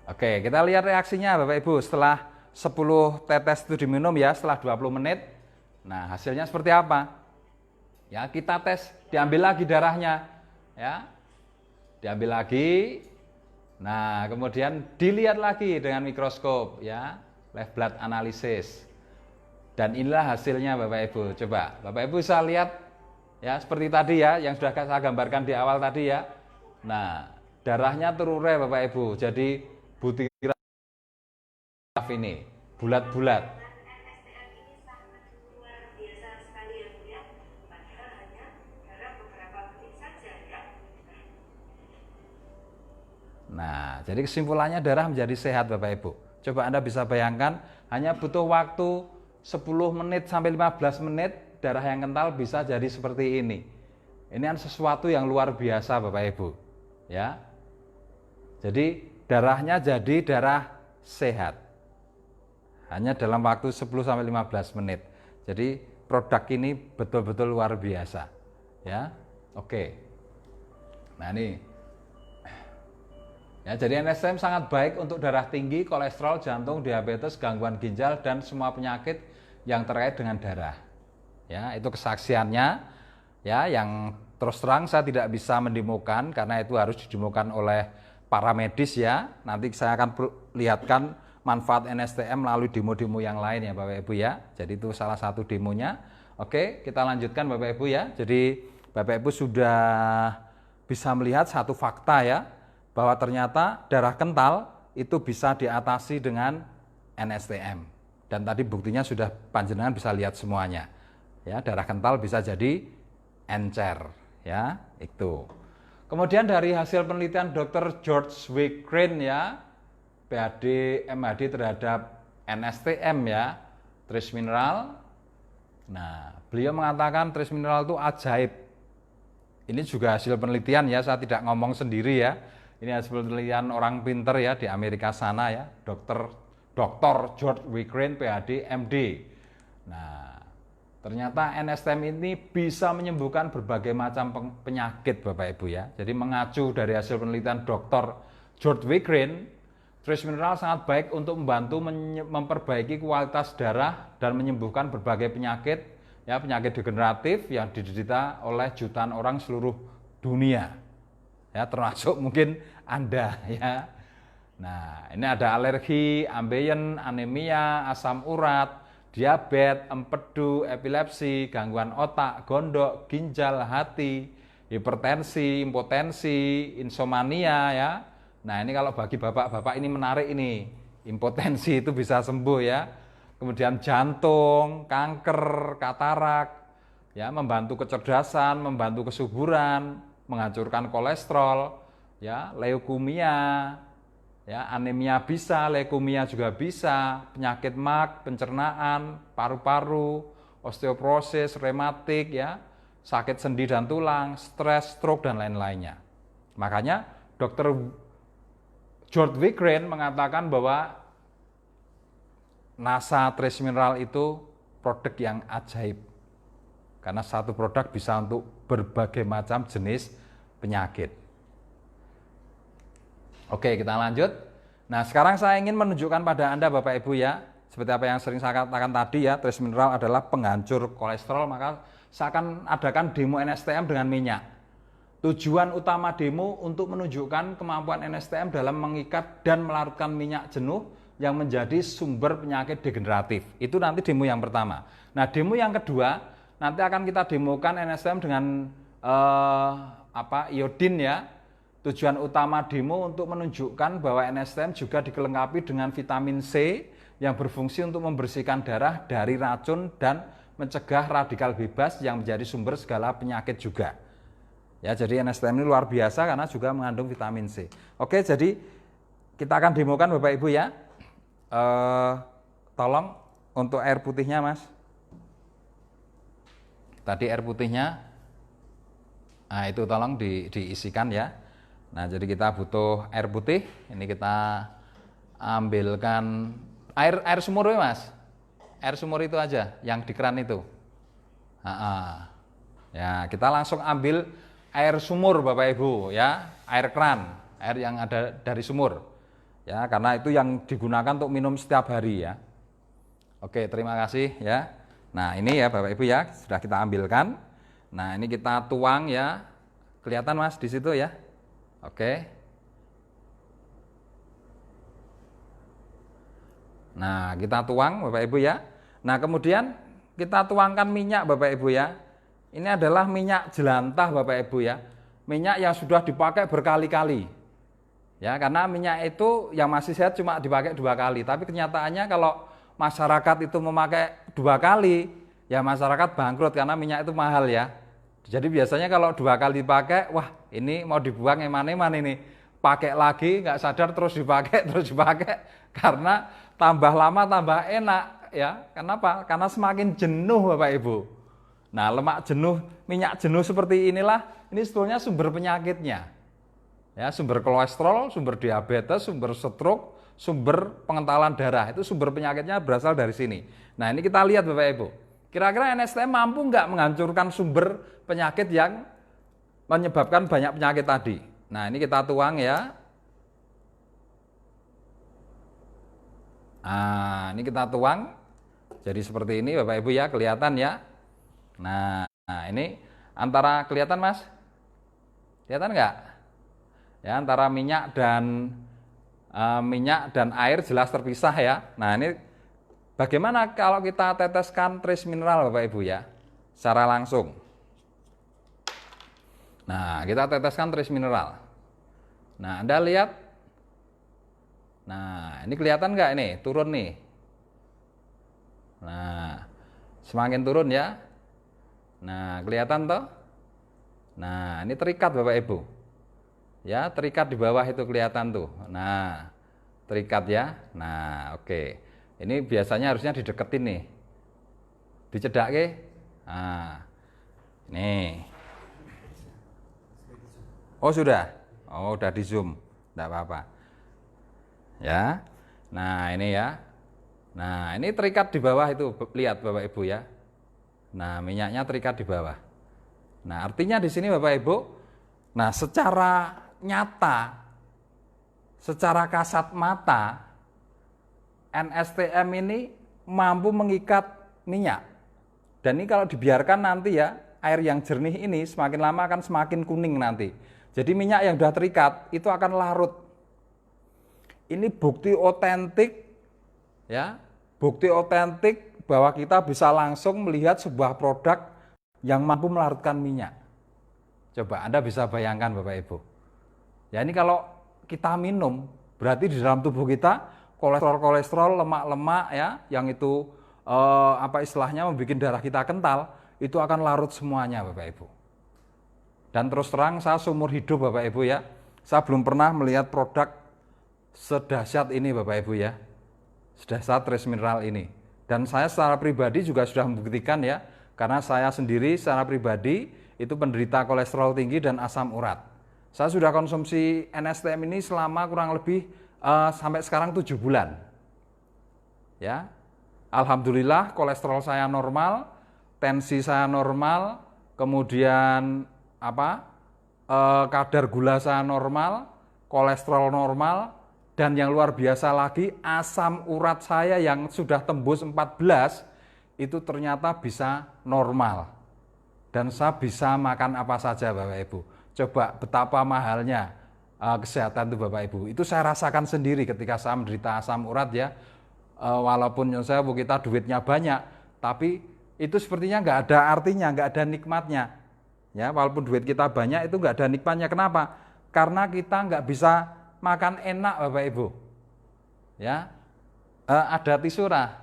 Oke, kita lihat reaksinya Bapak Ibu setelah 10 tetes itu diminum ya, setelah 20 menit. Nah, hasilnya seperti apa? Ya, kita tes, diambil lagi darahnya ya. Diambil lagi. Nah, kemudian dilihat lagi dengan mikroskop ya, Live Blood Analysis. Dan inilah hasilnya Bapak Ibu. Coba Bapak Ibu bisa lihat ya, seperti tadi ya, yang sudah saya gambarkan di awal tadi ya. Nah, darahnya terurai Bapak Ibu. Jadi butiran ini bulat-bulat. Nah, jadi kesimpulannya darah menjadi sehat Bapak Ibu. Coba Anda bisa bayangkan, hanya butuh waktu 10 menit sampai 15 menit, darah yang kental bisa jadi seperti ini. Ini kan sesuatu yang luar biasa Bapak Ibu. Ya. Jadi darahnya jadi darah sehat. Hanya dalam waktu 10 sampai 15 menit. Jadi produk ini betul-betul luar biasa. Ya. Oke. Nah, ini. Ya, jadi NSTM sangat baik untuk darah tinggi, kolesterol, jantung, diabetes, gangguan ginjal, dan semua penyakit yang terkait dengan darah. Ya, itu kesaksiannya. Ya, yang terus terang saya tidak bisa mendemokan karena itu harus didemokan oleh para medis ya. Nanti saya akan lihatkan manfaat NSTM melalui demo-demo yang lain ya Bapak Ibu ya. Jadi itu salah satu demonya. Oke, kita lanjutkan Bapak Ibu ya. Jadi Bapak Ibu sudah bisa melihat satu fakta ya, bahwa ternyata darah kental itu bisa diatasi dengan NSTM. Dan tadi buktinya sudah panjenengan bisa lihat semuanya. Ya, darah kental bisa jadi encer, ya, itu. Kemudian dari hasil penelitian Dr. George W. Crane ya, PhD, MHD terhadap NSTM ya, trace mineral. Nah, beliau mengatakan trace mineral itu ajaib. Ini juga hasil penelitian ya, saya tidak ngomong sendiri ya. Ini hasil penelitian orang pinter ya di Amerika sana ya, Dr. George W. Crane, PhD, MD. Nah, ternyata NSTM ini bisa menyembuhkan berbagai macam penyakit Bapak Ibu ya. Jadi mengacu dari hasil penelitian Dr. George W. Crane, trace mineral sangat baik untuk membantu memperbaiki kualitas darah dan menyembuhkan berbagai penyakit ya, penyakit degeneratif yang diderita oleh jutaan orang seluruh dunia. Ya, termasuk mungkin Anda ya. Nah, ini ada alergi, ambeien, anemia, asam urat, diabetes, empedu, epilepsi, gangguan otak, gondok, ginjal, hati, hipertensi, impotensi, insomnia ya. Nah, ini kalau bagi bapak-bapak ini menarik ini. Impotensi itu bisa sembuh ya. Kemudian jantung, kanker, katarak, ya, membantu kecerdasan, membantu kesuburan, menghancurkan kolesterol, ya, leukemia, ya, anemia bisa, leukemia juga bisa, penyakit MAC, pencernaan, paru-paru, osteoporosis, rematik, ya, sakit sendi dan tulang, stres, stroke dan lain-lainnya. Makanya Dr. George W. Crane mengatakan bahwa NASA Trace Mineral itu produk yang ajaib. Karena satu produk bisa untuk berbagai macam jenis penyakit. Oke, kita lanjut. Nah, sekarang saya ingin menunjukkan pada Anda Bapak Ibu ya, seperti apa yang sering saya katakan tadi ya, trace mineral adalah penghancur kolesterol, maka saya akan adakan demo NSTM dengan minyak. Tujuan utama demo untuk menunjukkan kemampuan NSTM dalam mengikat dan melarutkan minyak jenuh yang menjadi sumber penyakit degeneratif. Itu nanti demo yang pertama. Nah, demo yang kedua nanti akan kita demokan NSTM dengan iodin ya. Tujuan utama demo untuk menunjukkan bahwa NSTM juga dilengkapi dengan vitamin C yang berfungsi untuk membersihkan darah dari racun dan mencegah radikal bebas yang menjadi sumber segala penyakit juga. Ya, jadi NSTM ini luar biasa karena juga mengandung vitamin C. Oke, jadi kita akan demokan Bapak Ibu ya. Tolong untuk air putihnya Mas. Tadi air putihnya, nah itu tolong diisikan ya. Nah, jadi kita butuh air putih. Ini kita ambilkan air sumur ya Mas. Air sumur itu aja, yang di keran itu. Ya, kita langsung ambil air sumur Bapak Ibu ya, air keran, air yang ada dari sumur. Ya, karena itu yang digunakan untuk minum setiap hari ya. Oke, terima kasih ya. Nah, ini ya Bapak Ibu ya, sudah kita ambilkan. Nah, ini kita tuang ya. Kelihatan Mas di situ ya. Oke. Nah, kita tuang Bapak Ibu ya. Nah, kemudian kita tuangkan minyak Bapak Ibu ya. Ini adalah minyak jelantah Bapak Ibu ya. Minyak yang sudah dipakai berkali-kali. Ya, karena minyak itu yang masih sehat cuma dipakai 2 kali. Tapi kenyataannya kalau masyarakat itu memakai 2 kali, ya masyarakat bangkrut karena minyak itu mahal ya. Jadi biasanya kalau 2 kali dipakai, wah ini mau dibuang eman-eman ini. pakai lagi, nggak sadar terus dipakai, karena tambah lama tambah enak ya. Kenapa? Karena semakin jenuh Bapak Ibu. Nah, lemak jenuh, minyak jenuh seperti inilah, ini sebetulnya sumber penyakitnya. Ya, sumber kolesterol, sumber diabetes, sumber stroke, sumber pengentalan darah, itu sumber penyakitnya berasal dari sini. Nah, ini kita lihat Bapak Ibu. Kira-kira NSTM mampu nggak menghancurkan sumber penyakit yang menyebabkan banyak penyakit tadi? Nah, ini kita tuang ya. Nah, ini kita tuang. Jadi seperti ini Bapak Ibu ya, kelihatan ya. Nah, ini antara kelihatan Mas? Kelihatan nggak? Ya, antara minyak dan air jelas terpisah ya. Nah, ini bagaimana kalau kita teteskan trace mineral Bapak Ibu ya, secara langsung. Nah, kita teteskan trace mineral. Nah, Anda lihat. Nah, ini kelihatan nggak ini? Turun nih. Nah, semakin turun ya. Nah, kelihatan toh? Nah, ini terikat Bapak Ibu. Ya, terikat di bawah itu kelihatan tuh. Nah, terikat ya. Nah, oke. Ini biasanya harusnya dideketin nih. Dicedak ke? Nah, nih. Oh, sudah. Oh, udah di zoom. Enggak apa-apa. Ya. Nah, ini ya. Nah, ini terikat di bawah itu. Lihat Bapak Ibu ya. Nah, minyaknya terikat di bawah. Nah, artinya di sini Bapak Ibu, nah secara nyata, secara kasat mata, NSTM ini mampu mengikat minyak. Dan ini kalau dibiarkan nanti ya, air yang jernih ini semakin lama akan semakin kuning nanti. Jadi minyak yang sudah terikat itu akan larut. Ini bukti otentik ya, bukti otentik bahwa kita bisa langsung melihat sebuah produk yang mampu melarutkan minyak. Coba Anda bisa bayangkan Bapak Ibu. Ya, ini kalau kita minum, berarti di dalam tubuh kita kolesterol, lemak-lemak ya, yang itu istilahnya membuat darah kita kental, itu akan larut semuanya Bapak Ibu. Dan terus terang saya seumur hidup Bapak Ibu ya, saya belum pernah melihat produk sedahsyat ini Bapak Ibu ya, sedahsyat trace mineral ini. Dan saya secara pribadi juga sudah membuktikan ya, karena saya sendiri secara pribadi itu penderita kolesterol tinggi dan asam urat. Saya sudah konsumsi NSTM ini selama kurang lebih sampai sekarang 7 bulan. Ya. Alhamdulillah kolesterol saya normal, tensi saya normal, kemudian kadar gula saya normal, kolesterol normal, dan yang luar biasa lagi asam urat saya yang sudah tembus 14 itu ternyata bisa normal. Dan saya bisa makan apa saja Bapak Ibu. Coba betapa mahalnya kesehatan itu Bapak Ibu. Itu saya rasakan sendiri ketika saya menderita asam urat ya. Walaupun saya kita duitnya banyak, tapi itu sepertinya nggak ada artinya, nggak ada nikmatnya. Ya, walaupun duit kita banyak itu nggak ada nikmatnya. Kenapa? Karena kita nggak bisa makan enak Bapak Ibu. Ya, ada tisu lah.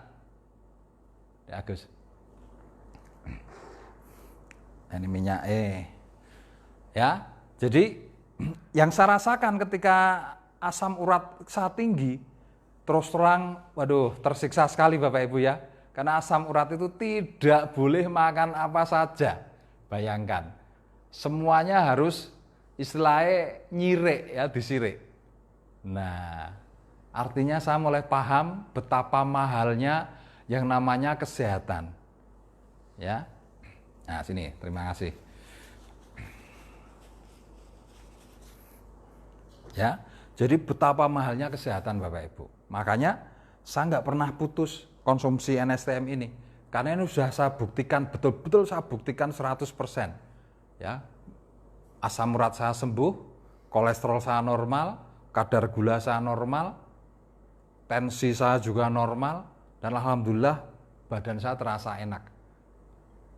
Ya Gus. Ini minyak ya, jadi yang saya rasakan ketika asam urat saya tinggi, terus terang, waduh, tersiksa sekali Bapak Ibu ya, karena asam urat itu tidak boleh makan apa saja. Bayangkan, semuanya harus istilahnya nyirik ya, disirik. Nah, artinya saya mulai paham betapa mahalnya yang namanya kesehatan. Ya. Nah, sini, terima kasih. Ya, jadi betapa mahalnya kesehatan Bapak Ibu. Makanya saya nggak pernah putus konsumsi NSTM ini. Karena ini sudah saya buktikan, betul-betul saya buktikan 100%. Ya, asam urat saya sembuh, kolesterol saya normal, kadar gula saya normal, tensi saya juga normal, dan alhamdulillah badan saya terasa enak.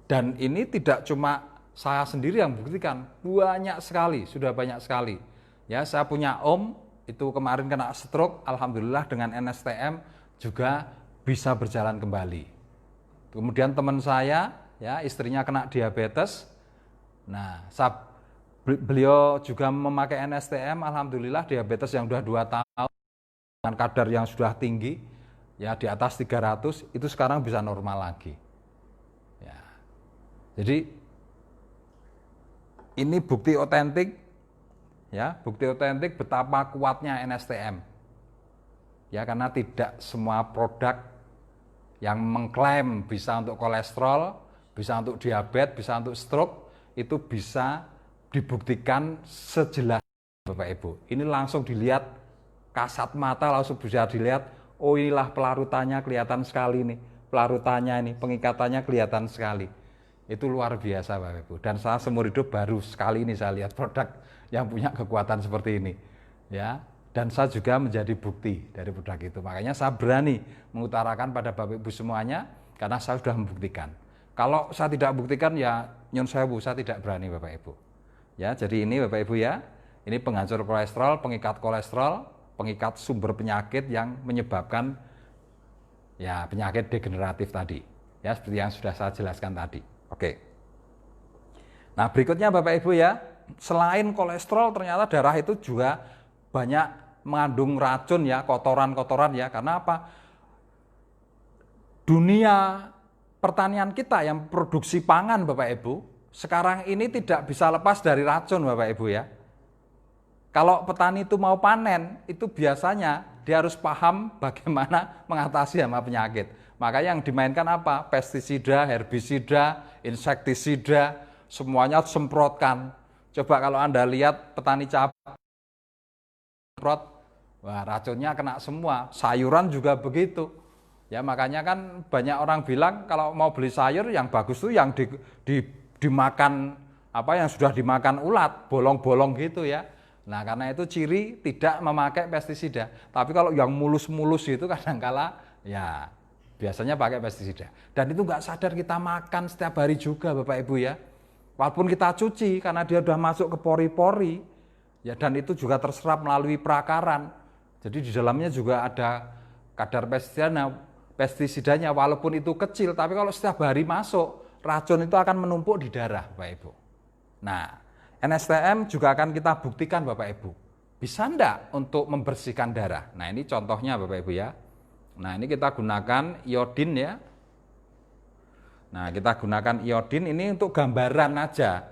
Dan ini tidak cuma saya sendiri yang buktikan, banyak sekali, sudah banyak sekali. Ya, saya punya om, itu kemarin kena stroke, alhamdulillah dengan NSTM juga bisa berjalan kembali. Kemudian teman saya, ya istrinya kena diabetes. Nah, Beliau juga memakai NSTM, alhamdulillah diabetes yang sudah 2 tahun dengan kadar yang sudah tinggi, ya di atas 300, itu sekarang bisa normal lagi. Ya. Jadi ini bukti otentik, ya, bukti otentik betapa kuatnya NSTM. Ya, karena tidak semua produk yang mengklaim bisa untuk kolesterol, bisa untuk diabetes, bisa untuk stroke, itu bisa dibuktikan sejelas Bapak Ibu. Ini langsung dilihat kasat mata, langsung bisa dilihat, oh inilah pelarutannya kelihatan sekali nih, pelarutannya ini, pengikatannya kelihatan sekali. Itu luar biasa Bapak Ibu. Dan saya seumur hidup baru sekali ini saya lihat produk yang punya kekuatan seperti ini. Ya, dan saya juga menjadi bukti dari produk itu. Makanya saya berani mengutarakan pada Bapak Ibu semuanya karena saya sudah membuktikan. Kalau saya tidak buktikan ya nyun sewu, saya tidak berani Bapak Ibu. Ya, jadi ini Bapak Ibu ya, ini penghancur kolesterol, pengikat sumber penyakit yang menyebabkan ya penyakit degeneratif tadi. Ya, seperti yang sudah saya jelaskan tadi. Oke. Nah, berikutnya Bapak Ibu ya, selain kolesterol ternyata darah itu juga banyak mengandung racun ya, kotoran-kotoran ya. Karena apa? Dunia pertanian kita yang produksi pangan Bapak Ibu, sekarang ini tidak bisa lepas dari racun Bapak Ibu ya. Kalau petani itu mau panen, itu biasanya dia harus paham bagaimana mengatasi hama penyakit. Maka yang dimainkan apa? Pestisida, herbisida, insektisida, semuanya semprotkan. Coba kalau Anda lihat petani cabai, wah racunnya kena semua. Sayuran juga begitu. Ya makanya kan banyak orang bilang kalau mau beli sayur yang bagus tuh yang dimakan apa yang sudah dimakan ulat, bolong-bolong gitu ya. Nah karena itu ciri tidak memakai pestisida. Tapi kalau yang mulus-mulus itu kadangkala ya biasanya pakai pestisida. Dan itu nggak sadar kita makan setiap hari juga Bapak Ibu ya. Walaupun kita cuci karena dia sudah masuk ke pori-pori ya, dan itu juga terserap melalui perakaran. Jadi di dalamnya juga ada kadar pestisidanya walaupun itu kecil, tapi kalau setiap hari masuk racun itu akan menumpuk di darah Bapak Ibu. Nah, NSTM juga akan kita buktikan Bapak Ibu. Bisa enggak untuk membersihkan darah? Nah, ini contohnya Bapak Ibu ya. Nah, ini kita gunakan iodin ya. Nah, kita gunakan iodin ini untuk gambaran aja.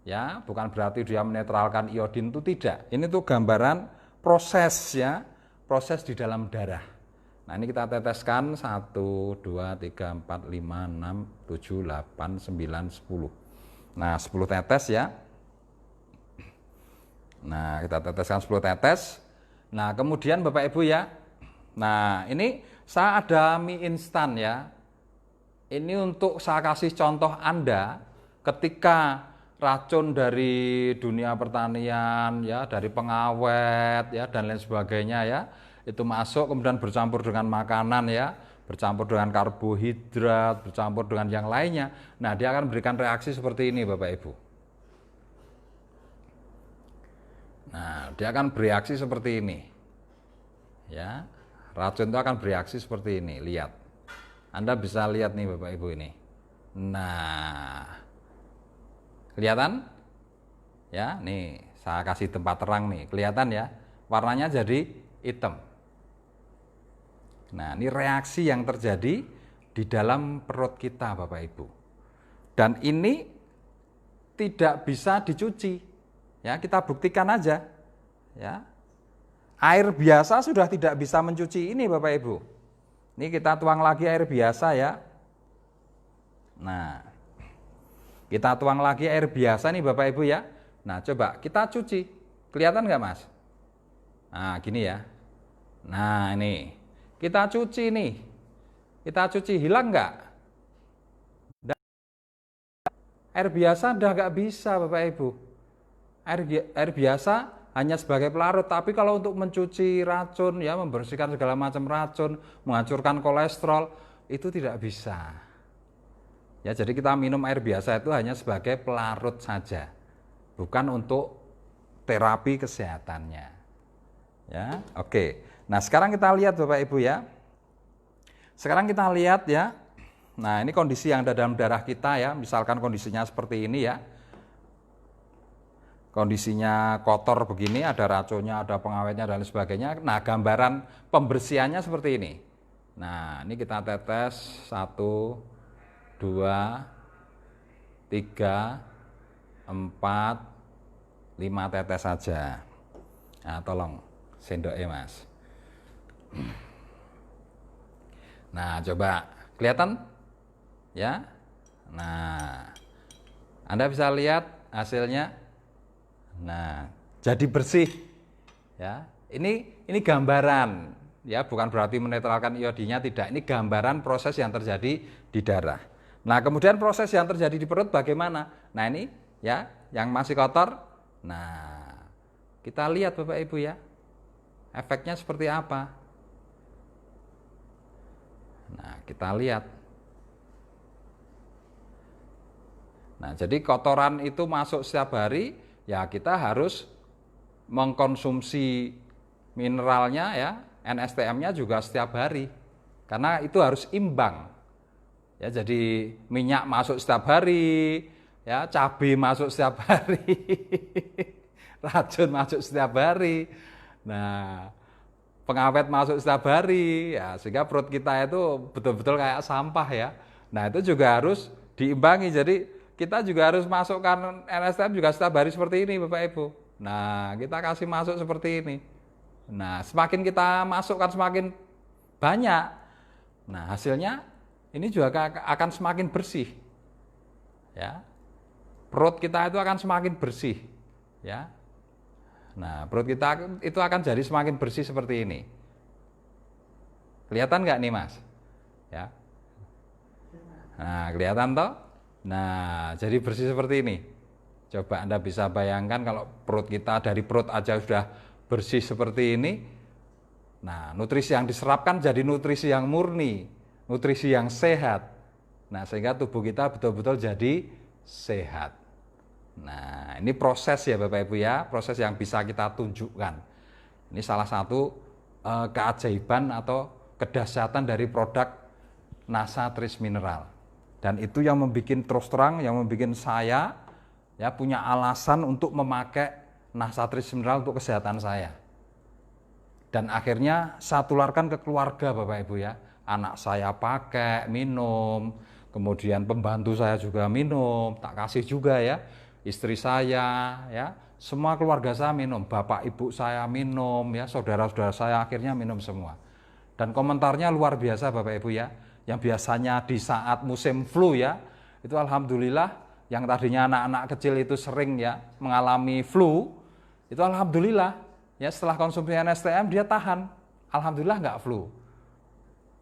Ya, bukan berarti dia menetralkan iodin, itu tidak. Ini tuh gambaran proses ya, proses di dalam darah. Nah, ini kita teteskan 1, 2, 3, 4, 5, 6, 7, 8, 9, 10. Nah, 10 tetes ya. Nah, kita teteskan 10 tetes. Nah, kemudian Bapak Ibu ya. Nah, ini saya ada mie instan ya. Ini untuk saya kasih contoh Anda ketika racun dari dunia pertanian ya, dari pengawet ya dan lain sebagainya ya, itu masuk kemudian bercampur dengan makanan ya, bercampur dengan karbohidrat, bercampur dengan yang lainnya. Nah, dia akan memberikan reaksi seperti ini Bapak Ibu. Nah, dia akan bereaksi seperti ini. Ya. Racun itu akan bereaksi seperti ini, lihat. Anda bisa lihat nih Bapak Ibu ini. Nah, kelihatan? Ya, nih saya kasih tempat terang nih, kelihatan ya. Warnanya jadi hitam. Nah, ini reaksi yang terjadi di dalam perut kita Bapak Ibu. Dan ini tidak bisa dicuci. Ya, kita buktikan aja. Ya. Air biasa sudah tidak bisa mencuci ini Bapak Ibu. Ini kita tuang lagi air biasa ya. Nah, kita tuang lagi air biasa nih Bapak Ibu ya. Nah, coba kita cuci. Kelihatan nggak Mas? Nah, gini ya. Nah, ini. Kita cuci nih. Kita cuci, hilang nggak? Air biasa udah nggak bisa Bapak Ibu. Air biasa hanya sebagai pelarut, tapi kalau untuk mencuci racun ya, membersihkan segala macam racun, menghancurkan kolesterol, itu tidak bisa. Ya, jadi kita minum air biasa itu hanya sebagai pelarut saja, bukan untuk terapi kesehatannya. Ya, oke. Nah, sekarang kita lihat Bapak Ibu ya. Sekarang kita lihat ya. Nah, ini kondisi yang ada dalam darah kita ya, misalkan kondisinya seperti ini ya. kondisinya kotor begini, ada racunnya, ada pengawetnya dan lain sebagainya. Nah, gambaran pembersihannya seperti ini. Nah, ini kita tetes 1, 2, 3, 4, 5 tetes saja. Nah, tolong sendoknya Mas. Nah, coba kelihatan ya. Nah, Anda bisa lihat hasilnya. Nah, jadi bersih ya. Ini gambaran ya, bukan berarti menetralkan iodinya, tidak. Ini gambaran proses yang terjadi di darah. Nah, kemudian proses yang terjadi di perut bagaimana? Nah, ini ya, yang masih kotor. Nah, kita lihat Bapak Ibu ya. Efeknya seperti apa? Nah, kita lihat. Nah, jadi kotoran itu masuk setiap hari, ya kita harus mengkonsumsi mineralnya ya, NSTM-nya juga setiap hari. Karena itu harus imbang. Ya, jadi minyak masuk setiap hari, ya, cabai masuk setiap hari. Racun masuk setiap hari. Nah, pengawet masuk setiap hari ya, sehingga perut kita itu betul-betul kayak sampah ya. Nah, itu juga harus diimbangi. Jadi kita juga harus masukkan NSTM juga setiap hari seperti ini Bapak Ibu. Nah, kita kasih masuk seperti ini. Nah, semakin kita masukkan semakin banyak. Nah, hasilnya ini juga akan semakin bersih. Ya. Perut kita itu akan semakin bersih. Ya. Nah, perut kita itu akan jadi semakin bersih seperti ini. Kelihatan nggak nih Mas? Ya. Nah, kelihatan toh? Nah, jadi bersih seperti ini. Coba Anda bisa bayangkan kalau perut kita dari perut aja sudah bersih seperti ini. Nah, nutrisi yang diserapkan jadi nutrisi yang murni, nutrisi yang sehat. Nah, sehingga tubuh kita betul-betul jadi sehat. Nah, ini proses ya Bapak Ibu ya, proses yang bisa kita tunjukkan. Ini salah satu keajaiban atau kedahsyatan dari produk NASA Tris Mineral. Dan itu yang membuat terus terang, yang membuat saya ya punya alasan untuk memakai NASA Tris Mineral untuk kesehatan saya. Dan akhirnya saya tularkan ke keluarga Bapak Ibu ya. Anak saya pakai, minum, kemudian pembantu saya juga minum, tak kasih juga ya. Istri saya ya, semua keluarga saya minum, bapak ibu saya minum ya, saudara-saudara saya akhirnya minum semua. Dan komentarnya luar biasa Bapak Ibu ya. Yang biasanya di saat musim flu ya, itu alhamdulillah yang tadinya anak-anak kecil itu sering ya mengalami flu, itu alhamdulillah ya setelah konsumsi NSTM dia tahan. Alhamdulillah nggak flu.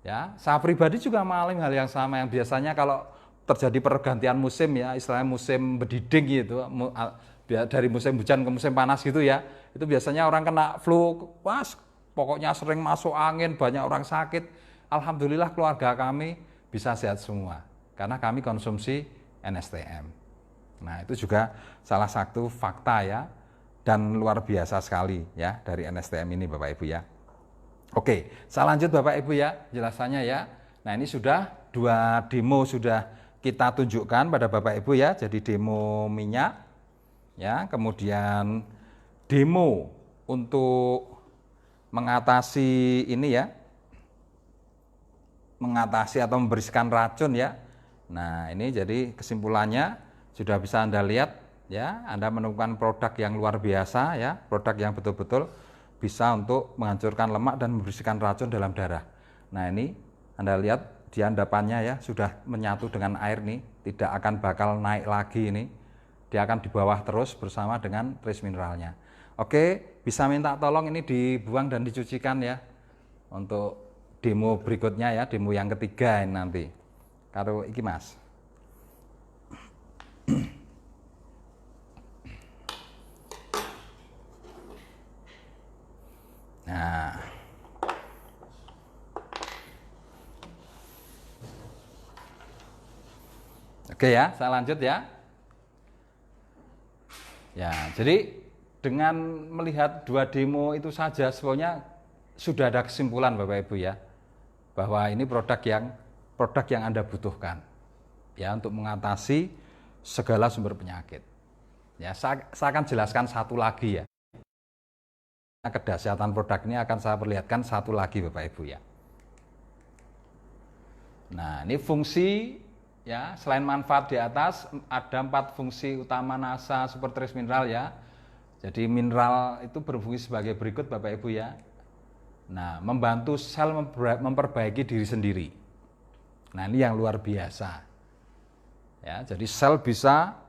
Ya, saya pribadi juga mengalami hal yang sama, yang biasanya kalau terjadi pergantian musim ya, istilahnya musim berdiding gitu, dari musim hujan ke musim panas gitu ya, itu biasanya orang kena flu, pas pokoknya sering masuk angin, banyak orang sakit. Alhamdulillah keluarga kami bisa sehat semua, karena kami konsumsi NSTM. Nah, itu juga salah satu fakta ya, dan luar biasa sekali ya dari NSTM ini Bapak Ibu ya. Oke, saya lanjut Bapak Ibu ya, jelasannya ya. Nah, ini sudah 2 demo sudah kita tunjukkan pada Bapak Ibu ya. Jadi demo minyak ya, kemudian demo untuk mengatasi ini ya, mengatasi atau membersihkan racun ya. Nah, ini jadi kesimpulannya sudah bisa Anda lihat ya, Anda menemukan produk yang luar biasa ya, produk yang betul-betul bisa untuk menghancurkan lemak dan membersihkan racun dalam darah. Nah, ini Anda lihat di endapannya ya, sudah menyatu dengan air nih, tidak akan bakal naik lagi ini. Dia akan di bawah terus bersama dengan Tris Mineralnya. Oke, bisa minta tolong ini dibuang dan dicucikan ya. Untuk demo berikutnya ya, demo yang ketiga ini nanti. Karo iki Mas. Nah, oke ya, saya lanjut ya. Ya, jadi dengan melihat 2 demo itu saja sebenarnya sudah ada kesimpulan Bapak Ibu ya, bahwa ini produk yang Anda butuhkan ya untuk mengatasi segala sumber penyakit. Ya, saya akan jelaskan satu lagi ya. Kedahsyatan produk ini akan saya perlihatkan satu lagi Bapak Ibu ya. Nah, ini fungsi ya, selain manfaat di atas ada 4 fungsi utama NASA Super Trace Mineral ya. Jadi mineral itu berfungsi sebagai berikut Bapak Ibu ya. Nah, membantu sel memperbaiki diri sendiri. Nah, ini yang luar biasa. Ya, jadi sel bisa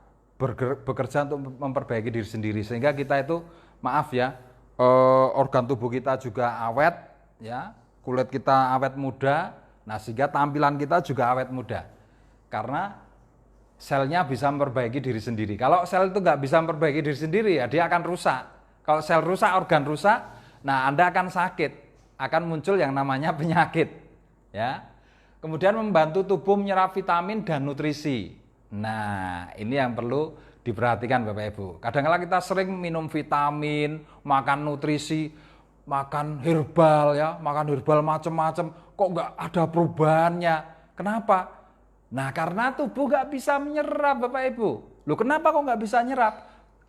bekerja untuk memperbaiki diri sendiri sehingga kita itu maaf ya, organ tubuh kita juga awet ya, kulit kita awet muda. Nah, sehingga tampilan kita juga awet muda karena selnya bisa memperbaiki diri sendiri. Kalau sel itu nggak bisa memperbaiki diri sendiri ya dia akan rusak. Kalau sel rusak, organ rusak, nah Anda akan sakit, akan muncul yang namanya penyakit ya. Kemudian membantu tubuh menyerap vitamin dan nutrisi. Nah, ini yang perlu diperhatikan Bapak Ibu. Kadang-kadang kita sering minum vitamin, makan nutrisi, makan herbal ya, makan herbal macam-macam, kok nggak ada perubahannya. Kenapa? Nah, karena tubuh nggak bisa menyerap Bapak Ibu. Loh, kenapa kok nggak bisa nyerap?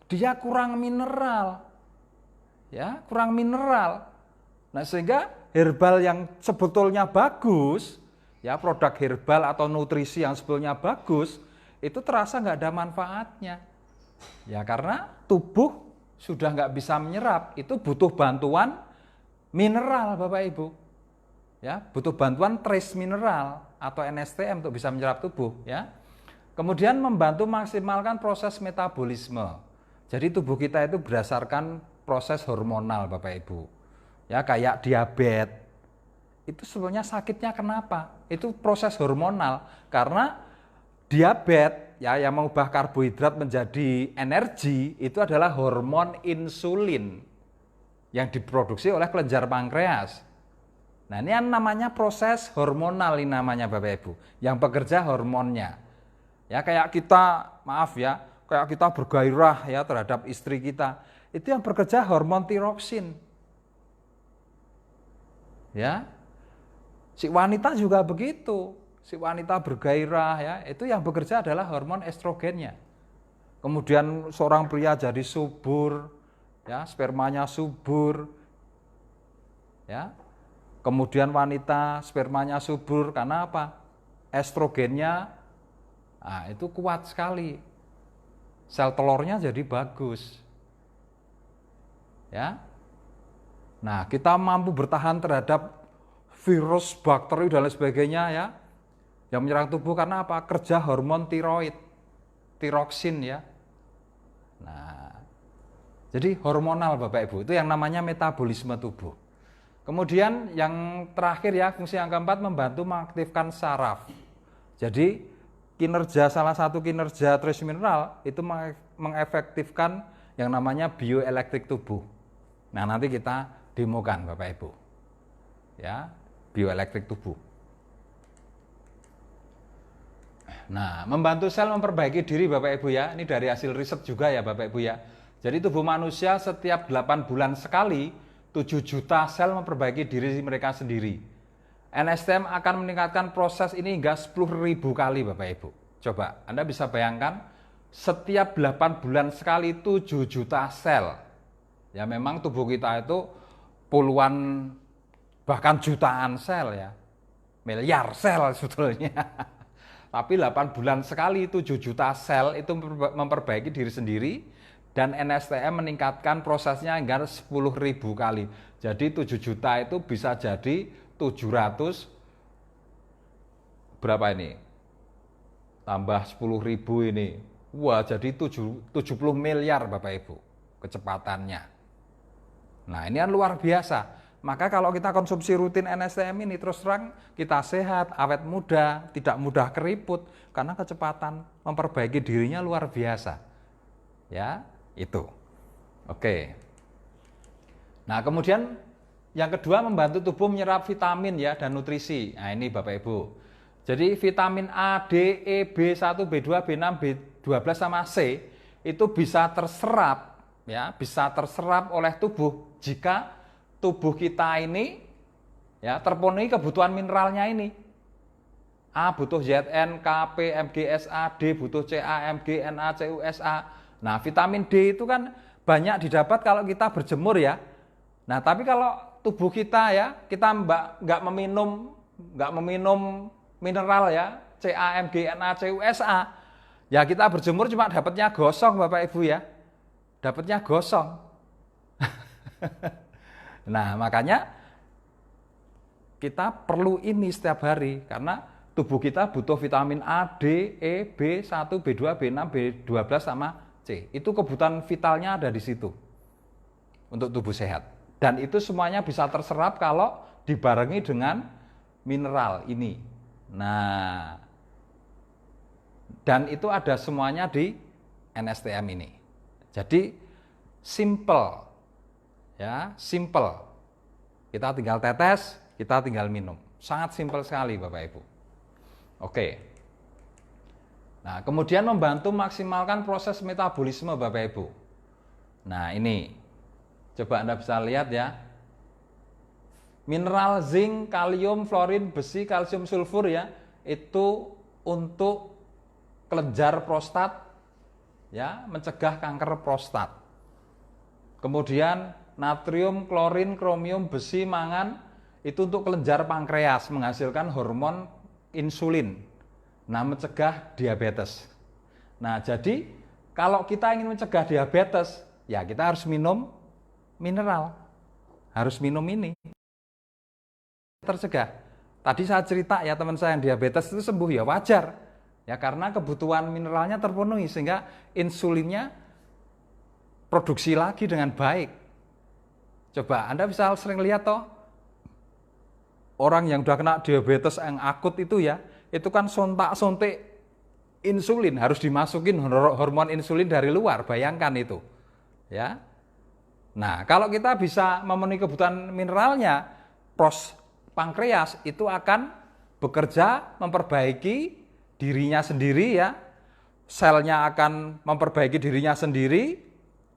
Dia kurang mineral. Ya, kurang mineral. Nah, sehingga herbal yang sebetulnya bagus, ya produk herbal atau nutrisi yang sebetulnya bagus, itu terasa nggak ada manfaatnya. Ya karena tubuh sudah nggak bisa menyerap, itu butuh bantuan mineral Bapak Ibu. Ya, butuh bantuan trace mineral atau NSTM untuk bisa menyerap tubuh ya. Kemudian membantu maksimalkan proses metabolisme. Jadi tubuh kita itu berdasarkan proses hormonal Bapak Ibu. Ya, kayak diabetes. Itu sebenarnya sakitnya kenapa? Itu proses hormonal karena diabetes ya yang mengubah karbohidrat menjadi energi itu adalah hormon insulin yang diproduksi oleh kelenjar pankreas. Nah, ini yang namanya proses hormonal ini namanya Bapak Ibu, yang bekerja hormonnya. Ya kayak kita, maaf ya, kayak kita bergairah ya terhadap istri kita, itu yang bekerja hormon tiroksin. Ya. Si wanita juga begitu. Si wanita bergairah ya, itu yang bekerja adalah hormon estrogennya. Kemudian seorang pria jadi subur, ya, spermanya subur. Ya. Kemudian wanita spermanya subur karena apa? Estrogennya itu kuat sekali. Sel telurnya jadi bagus. Ya. Nah, kita mampu bertahan terhadap virus, bakteri dan lain sebagainya ya. Yang menyerang tubuh karena apa? Kerja hormon tiroid, tiroksin ya. Nah, jadi hormonal Bapak Ibu, itu yang namanya metabolisme tubuh. Kemudian yang terakhir ya, fungsi yang keempat membantu mengaktifkan saraf. Jadi salah satu kinerja trace mineral itu mengefektifkan yang namanya bioelektrik tubuh. Nah, nanti kita demokan Bapak Ibu. Ya, bioelektrik tubuh. Nah, membantu sel memperbaiki diri Bapak Ibu ya. Ini dari hasil riset juga ya Bapak Ibu ya. Jadi tubuh manusia setiap 8 bulan sekali 7 juta sel memperbaiki diri mereka sendiri. NSTM akan meningkatkan proses ini hingga 10.000 kali Bapak Ibu. Coba Anda bisa bayangkan setiap 8 bulan sekali 7 juta sel. Ya memang tubuh kita itu puluhan bahkan jutaan sel ya. Miliar sel sebetulnya. Tapi 8 bulan sekali 7 juta sel itu memperbaiki diri sendiri dan NSTM meningkatkan prosesnya hingga 10.000 kali. Jadi 7 juta itu bisa jadi 700 berapa ini? Tambah 10.000 ini. Wah, jadi 70 miliar Bapak Ibu kecepatannya. Nah, ini kan luar biasa. Maka kalau kita konsumsi rutin NSTM ini terus terang kita sehat, awet muda, tidak mudah keriput karena kecepatan memperbaiki dirinya luar biasa. Ya, itu. Oke. Nah, kemudian yang kedua membantu tubuh menyerap vitamin ya dan nutrisi. Nah, ini Bapak Ibu. Jadi vitamin A, D, E, B1, B2, B6, B12 sama C itu bisa terserap ya, bisa terserap oleh tubuh jika tubuh kita ini ya terpenuhi kebutuhan mineralnya ini. A butuh Zn, Kp, Mg, Sa, D butuh Ca, Mg, Na, Cu, Sa. Nah, vitamin D itu kan banyak didapat kalau kita berjemur ya. Nah, tapi kalau tubuh kita ya, kita nggak meminum mineral ya, CAMGNACUSA. Ya kita berjemur cuma dapatnya gosong Bapak Ibu ya. Dapatnya gosong. Nah, makanya kita perlu ini setiap hari karena tubuh kita butuh vitamin A, D, E, B1, B2, B6, B12 sama C. Itu kebutuhan vitalnya ada di situ untuk tubuh sehat. Dan itu semuanya bisa terserap kalau dibarengi dengan mineral ini. Nah, dan itu ada semuanya di NSTM ini. Jadi simple. Ya, simple. Kita tinggal tetes, kita tinggal minum. Sangat simple sekali Bapak Ibu. Oke. Nah, kemudian membantu maksimalkan proses metabolisme Bapak Ibu. Nah, ini. Coba Anda bisa lihat ya. Mineral zinc, kalium, fluorin, besi, kalsium, sulfur ya, itu untuk kelenjar prostat ya, mencegah kanker prostat. Kemudian natrium, klorin, kromium, besi, mangan itu untuk kelenjar pankreas menghasilkan hormon insulin. Nah, mencegah diabetes. Nah, jadi kalau kita ingin mencegah diabetes, ya kita harus minum mineral. Harus minum ini. Tercegah. Tadi saya cerita ya teman saya yang diabetes itu sembuh ya wajar. Ya karena kebutuhan mineralnya terpenuhi sehingga insulinnya produksi lagi dengan baik. Coba Anda bisa sering lihat toh orang yang udah kena diabetes yang akut itu ya, itu kan sontak-sontik insulin, harus dimasukin hormon insulin dari luar, bayangkan itu. Ya. Nah, kalau kita bisa memenuhi kebutuhan mineralnya, pankreas itu akan bekerja memperbaiki dirinya sendiri ya. Selnya akan memperbaiki dirinya sendiri.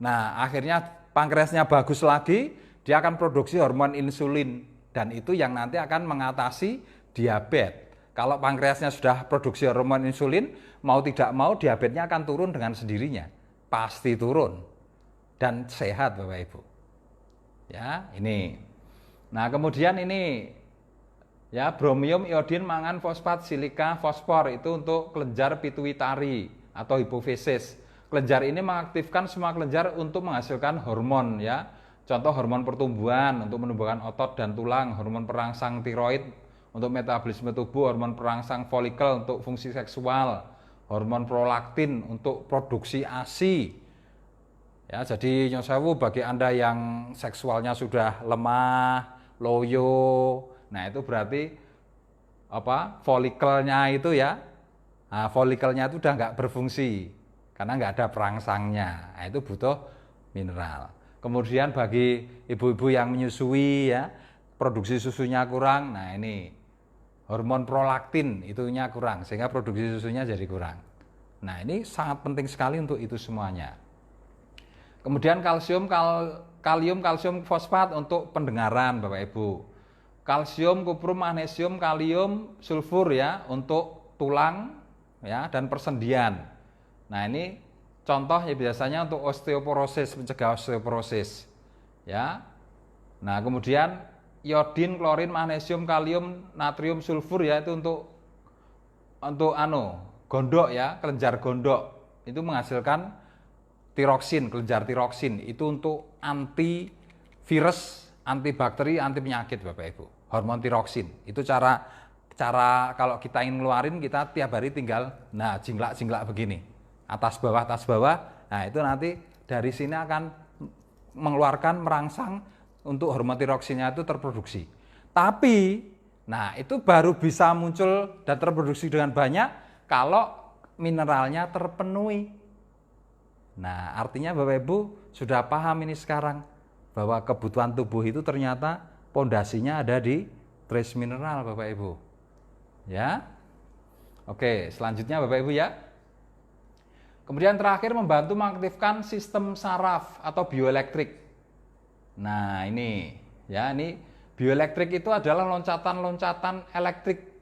Nah, akhirnya pankreasnya bagus lagi, dia akan produksi hormon insulin dan itu yang nanti akan mengatasi diabetes. Kalau pankreasnya sudah produksi hormon insulin, mau tidak mau diabetesnya akan turun dengan sendirinya. Pasti turun dan sehat Bapak Ibu. Ya, ini. Nah, kemudian ini ya bromium, iodin, mangan, fosfat, silika, fosfor itu untuk kelenjar pituitari atau hipofisis. Kelenjar ini mengaktifkan semua kelenjar untuk menghasilkan hormon ya. Contoh hormon pertumbuhan untuk menumbuhkan otot dan tulang, hormon perangsang tiroid untuk metabolisme tubuh, hormon perangsang folikel untuk fungsi seksual, hormon prolaktin untuk produksi ASI. Ya, jadi nyun sewu bagi Anda yang seksualnya sudah lemah, loyo, nah itu berarti folikelnya itu ya, nah, folikelnya itu udah nggak berfungsi karena nggak ada perangsangnya. Nah, itu butuh mineral. Kemudian bagi ibu-ibu yang menyusui ya, produksi susunya kurang, nah ini hormon prolaktin itunya kurang sehingga produksi susunya jadi kurang. Nah, ini sangat penting sekali untuk itu semuanya. Kemudian kalsium, kalium, kalsium fosfat untuk pendengaran Bapak Ibu. Kalsium, kuprum, magnesium, kalium, sulfur ya untuk tulang ya dan persendian. Nah, ini contoh ya biasanya untuk osteoporosis, mencegah osteoporosis. Ya. Nah, kemudian iodin, klorin, magnesium, kalium, natrium, sulfur ya itu untuk gondok ya, kelenjar gondok. Itu menghasilkan tiroksin, kelenjar tiroksin. Itu untuk anti virus, anti bakteri, anti penyakit Bapak Ibu. Hormon tiroksin. Itu cara kalau kita ingin ngeluarin, kita tiap hari tinggal jinglak-jinglak begini. Atas bawah. Nah, itu nanti dari sini akan mengeluarkan merangsang untuk hormon tiroksinnya itu terproduksi. Tapi, nah itu baru bisa muncul dan terproduksi dengan banyak kalau mineralnya terpenuhi. Nah, artinya Bapak Ibu sudah paham ini sekarang bahwa kebutuhan tubuh itu ternyata pondasinya ada di trace mineral Bapak Ibu. Ya. Oke, selanjutnya Bapak Ibu ya. Kemudian terakhir membantu mengaktifkan sistem saraf atau bioelektrik. Nah, ini ya, ini bioelektrik itu adalah loncatan-loncatan elektrik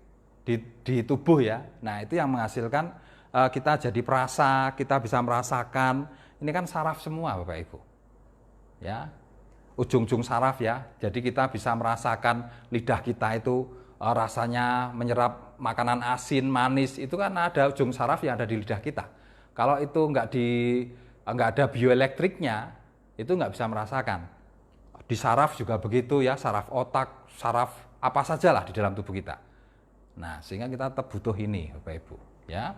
di tubuh ya. Nah, itu yang menghasilkan kita jadi perasa, kita bisa merasakan ini kan saraf semua Bapak Ibu. Ya. Ujung-ujung saraf ya. Jadi kita bisa merasakan lidah kita itu rasanya menyerap makanan asin, manis, itu kan ada ujung saraf yang ada di lidah kita. Kalau itu nggak ada bioelektriknya, itu nggak bisa merasakan. Di saraf juga begitu ya, saraf otak, saraf apa saja lah di dalam tubuh kita. Nah, sehingga kita tetap butuh ini Bapak Ibu ya.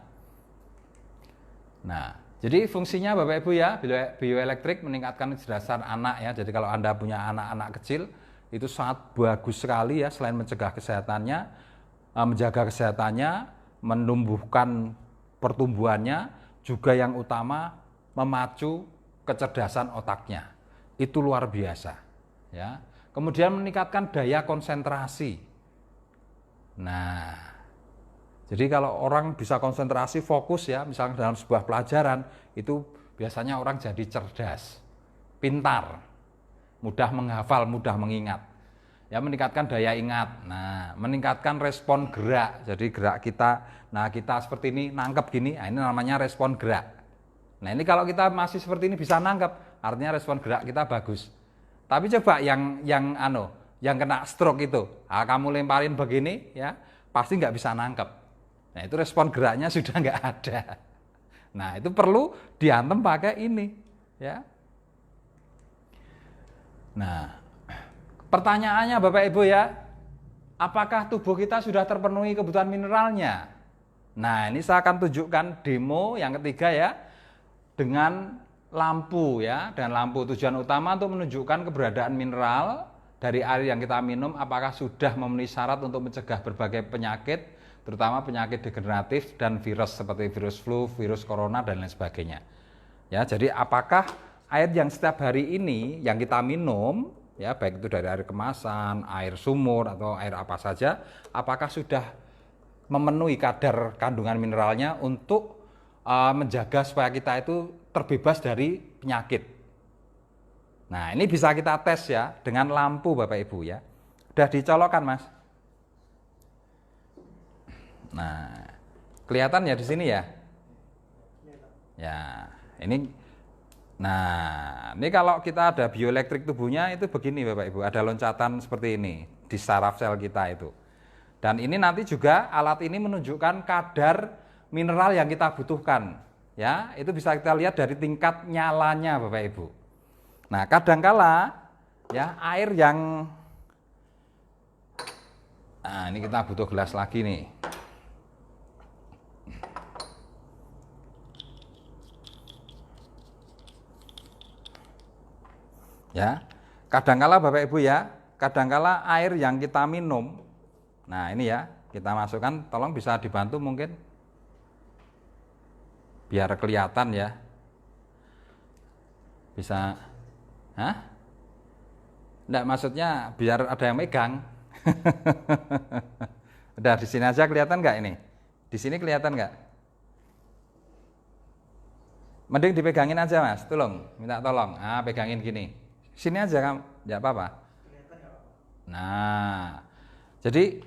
Nah, jadi fungsinya Bapak Ibu ya, bioelektrik meningkatkan kecerdasan anak ya. Jadi kalau Anda punya anak-anak kecil, itu sangat bagus sekali ya, selain mencegah kesehatannya, menjaga kesehatannya, menumbuhkan pertumbuhannya, juga yang utama memacu kecerdasan otaknya. Itu luar biasa ya. Kemudian meningkatkan daya konsentrasi. Nah, jadi kalau orang bisa konsentrasi fokus ya, misalnya dalam sebuah pelajaran, itu biasanya orang jadi cerdas, pintar, mudah menghafal, mudah mengingat. Ya, meningkatkan daya ingat. Nah, meningkatkan respon gerak. Jadi gerak kita, nah kita seperti ini nangkep gini, nah ini namanya respon gerak. Nah, ini kalau kita masih seperti ini bisa nangkep, artinya respon gerak kita bagus. Tapi coba yang kena stroke itu, kamu lemparin begini ya, pasti nggak bisa nangkep. Nah, itu respon geraknya sudah nggak ada. Nah, itu perlu diantem pakai ini ya. Nah, pertanyaannya Bapak Ibu ya, apakah tubuh kita sudah terpenuhi kebutuhan mineralnya? Nah, ini saya akan tunjukkan demo yang ketiga ya, dengan lampu ya. Dengan lampu, tujuan utama untuk menunjukkan keberadaan mineral dari air yang kita minum, apakah sudah memenuhi syarat untuk mencegah berbagai penyakit, terutama penyakit degeneratif dan virus seperti virus flu, virus corona dan lain sebagainya. Ya, jadi apakah air yang setiap hari ini yang kita minum, ya baik itu dari air kemasan, air sumur atau air apa saja, apakah sudah memenuhi kadar kandungan mineralnya untuk menjaga supaya kita itu terbebas dari penyakit. Nah, ini bisa kita tes ya dengan lampu Bapak Ibu ya. Udah dicolokkan Mas? Nah, kelihatan ya di sini ya. Ya, ini. Nah, ini kalau kita ada bioelektrik tubuhnya itu begini Bapak Ibu, ada loncatan seperti ini di saraf sel kita itu. Dan ini nanti juga alat ini menunjukkan kadar mineral yang kita butuhkan. Ya, itu bisa kita lihat dari tingkat nyalanya Bapak Ibu. Nah, kadangkala ya air yang ini kita butuh gelas lagi nih. Ya, kadangkala Bapak Ibu ya, kadangkala air yang kita minum, nah ini ya, kita masukkan, tolong bisa dibantu mungkin, biar kelihatan ya, bisa, Enggak, maksudnya biar ada yang megang. Udah di sini aja kelihatan nggak ini? Di sini kelihatan nggak? Mending dipegangin aja Mas, tolong, minta tolong, pegangin gini. Sini aja kamu, enggak apa-apa. Nah, jadi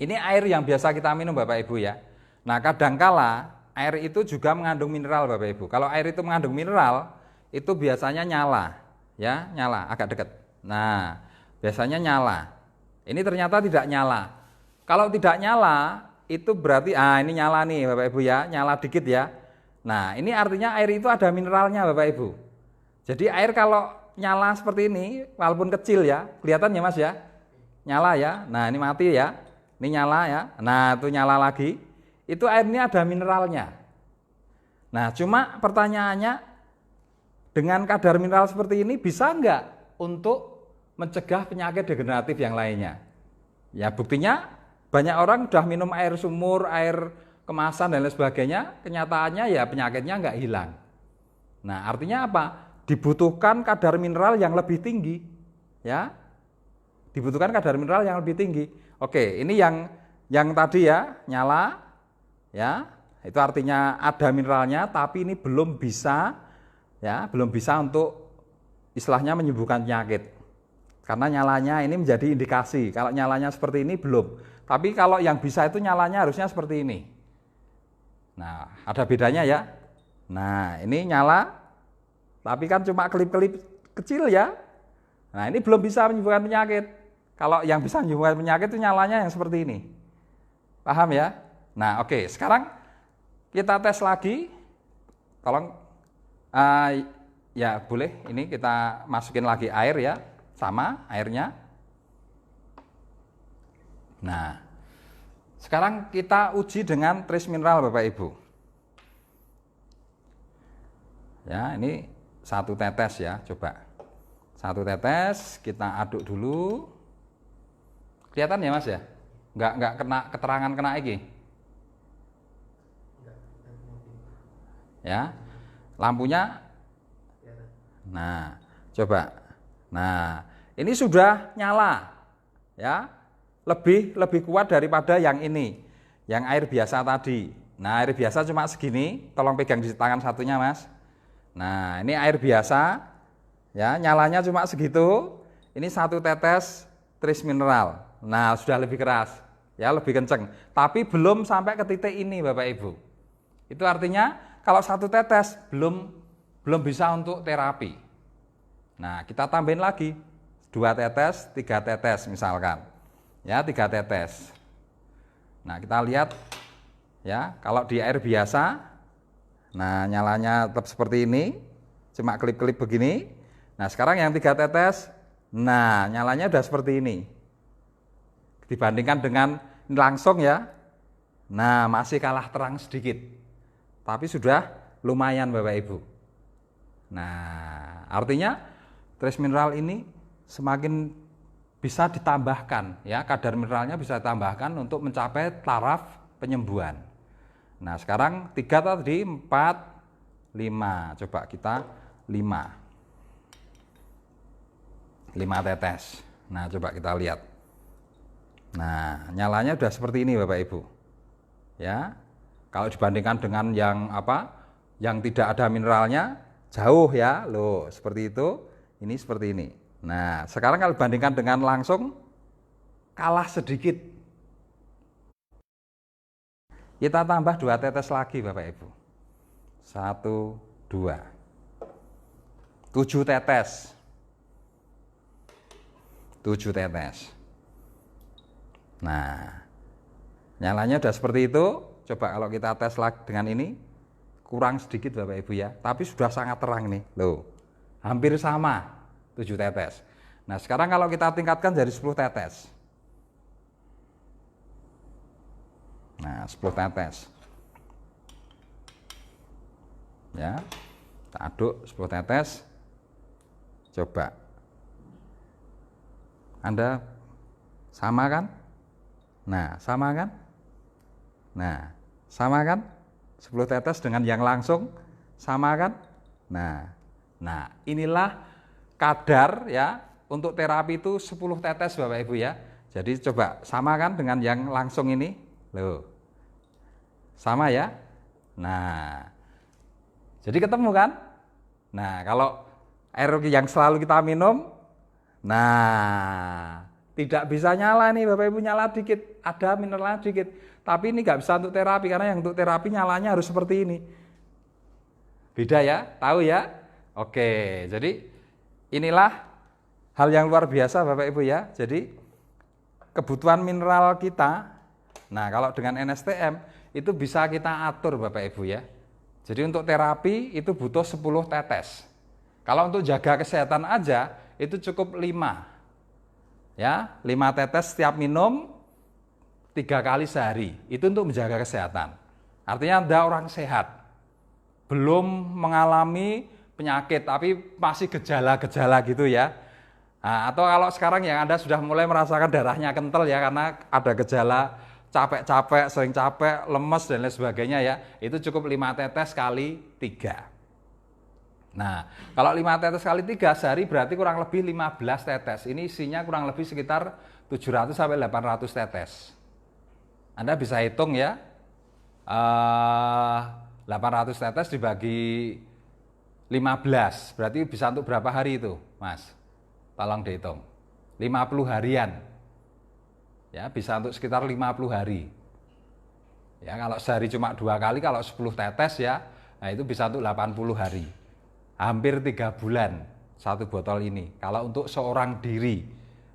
ini air yang biasa kita minum Bapak Ibu ya. Nah, kadangkala air itu juga mengandung mineral Bapak Ibu. Kalau air itu mengandung mineral, itu biasanya nyala, ya, nyala agak dekat. Nah, biasanya nyala. Ini ternyata tidak nyala. Kalau tidak nyala, itu berarti ini nyala nih Bapak Ibu ya, nyala dikit ya. Nah, ini artinya air itu ada mineralnya Bapak Ibu. Jadi air kalau nyala seperti ini, walaupun kecil ya, kelihatan ya Mas ya, nyala ya. Nah, ini mati ya, ini nyala ya. Nah, itu nyala lagi. Itu air ini ada mineralnya. Nah, cuma pertanyaannya, dengan kadar mineral seperti ini bisa enggak untuk mencegah penyakit degeneratif yang lainnya? Ya, buktinya banyak orang udah minum air sumur, air kemasan dan lain sebagainya, kenyataannya ya penyakitnya enggak hilang. Nah, artinya apa? Dibutuhkan kadar mineral yang lebih tinggi, ya. Dibutuhkan kadar mineral yang lebih tinggi. Oke, ini yang tadi ya, nyala, ya. Itu artinya ada mineralnya, tapi ini belum bisa, ya, belum bisa untuk istilahnya menyembuhkan penyakit. Karena nyalanya ini menjadi indikasi. Kalau nyalanya seperti ini belum. Tapi kalau yang bisa itu nyalanya harusnya seperti ini. Nah, ada bedanya ya. Nah, ini nyala, tapi kan cuma kelip-kelip kecil ya. Nah, ini belum bisa menyembuhkan penyakit. Kalau yang bisa menyembuhkan penyakit itu nyalanya yang seperti ini. Paham ya? Nah, oke. Sekarang kita tes lagi. Tolong, ya boleh. Ini kita masukin lagi air ya, sama airnya. Nah, sekarang kita uji dengan trace mineral Bapak Ibu. Ya, ini 1 tetes ya, coba. 1 tetes, kita aduk dulu. Kelihatan ya Mas ya? Nggak kena keterangan kena iki. Ya, lampunya. Nah, coba. Nah, ini sudah nyala. Ya, lebih kuat daripada yang ini, yang air biasa tadi. Nah, air biasa cuma segini. Tolong pegang di tangan satunya Mas. Nah, ini air biasa, ya, nyalanya cuma segitu. Ini 1 tetes trace mineral. Nah, sudah lebih keras, ya, lebih kenceng. Tapi belum sampai ke titik ini, Bapak Ibu. Itu artinya kalau 1 tetes belum bisa untuk terapi. Nah, kita tambahin lagi 2 tetes, 3 tetes misalkan, ya, 3 tetes. Nah, kita lihat, ya, kalau di air biasa. Nah, nyalanya tetap seperti ini, cuma kelip-kelip begini. Nah, sekarang yang 3 tetes, nah, nyalanya udah seperti ini. Dibandingkan dengan langsung ya, nah, masih kalah terang sedikit. Tapi sudah lumayan Bapak Ibu. Nah, artinya trace mineral ini semakin bisa ditambahkan, ya, kadar mineralnya bisa ditambahkan untuk mencapai taraf penyembuhan. Nah, sekarang 3 tadi, 4, 5. Coba kita 5 tetes. Nah, coba kita lihat. Nah, nyalanya udah seperti ini Bapak Ibu. Ya. Kalau dibandingkan dengan yang yang tidak ada mineralnya, jauh ya. Loh, seperti itu. Ini seperti ini. Nah, sekarang kalau dibandingkan dengan langsung, kalah sedikit. Kita tambah 2 tetes lagi Bapak Ibu. 1, 2. 7 tetes. 7 tetes. Nah, nyalanya udah seperti itu. Coba kalau kita tes lagi dengan ini, kurang sedikit Bapak Ibu ya. Tapi sudah sangat terang nih. Loh, hampir sama 7 tetes. Nah, sekarang kalau kita tingkatkan jadi 10 tetes. Nah, 10 tetes. Ya. Kita aduk 10 tetes. Coba. Anda sama kan? Nah, sama kan? Nah, sama kan? 10 tetes dengan yang langsung sama kan? Nah, inilah kadar ya untuk terapi itu 10 tetes Bapak Ibu ya. Jadi coba sama kan dengan yang langsung ini? Loh. Sama ya. Nah, jadi ketemu kan. Nah, kalau air yang selalu kita minum, nah, tidak bisa nyala nih Bapak Ibu, nyala dikit, ada mineralnya dikit. Tapi ini nggak bisa untuk terapi, karena yang untuk terapi nyalanya harus seperti ini. Beda ya, tahu ya. Oke, jadi inilah hal yang luar biasa Bapak Ibu ya. Jadi kebutuhan mineral kita, nah kalau dengan NSTM itu bisa kita atur Bapak Ibu ya. Jadi untuk terapi itu butuh 10 tetes. Kalau untuk jaga kesehatan aja itu cukup 5. Ya, 5 tetes setiap minum 3 kali sehari. Itu untuk menjaga kesehatan. Artinya Anda orang sehat. Belum mengalami penyakit tapi masih gejala-gejala gitu ya. Nah, atau kalau sekarang yang Anda sudah mulai merasakan darahnya kental ya karena ada gejala capek-capek, sering capek, lemes dan lain sebagainya ya, itu cukup 5 tetes kali 3. Nah, kalau 5 tetes kali 3 sehari berarti kurang lebih 15 tetes. Ini isinya kurang lebih sekitar 700 sampai 800 tetes. Anda bisa hitung ya, 800 tetes dibagi 15, berarti bisa untuk berapa hari itu, Mas? Tolong dihitung. 50 harian. Ya, bisa untuk sekitar 50 hari. Ya, kalau sehari cuma 2 kali, kalau 10 tetes ya, Nah, itu bisa untuk 80 hari. Hampir 3 bulan satu botol ini. Kalau untuk seorang diri,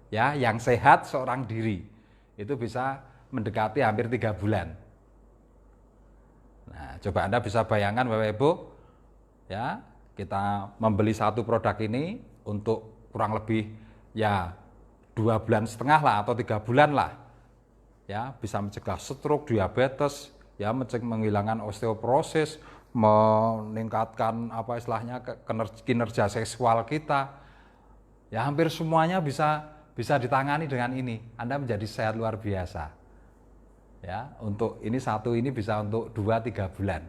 ya, yang sehat seorang diri, itu bisa mendekati hampir 3 bulan. Nah, coba Anda bisa bayangkan Bapak Ibu, ya, kita membeli satu produk ini untuk kurang lebih ya 2,5 bulan lah atau 3 bulan lah, ya, bisa mencegah stroke, diabetes, ya, menghilangkan osteoporosis, meningkatkan apa istilahnya kinerja seksual kita, ya, hampir semuanya bisa ditangani dengan ini. Anda menjadi sehat luar biasa, ya. Untuk ini satu ini bisa untuk 2-3 bulan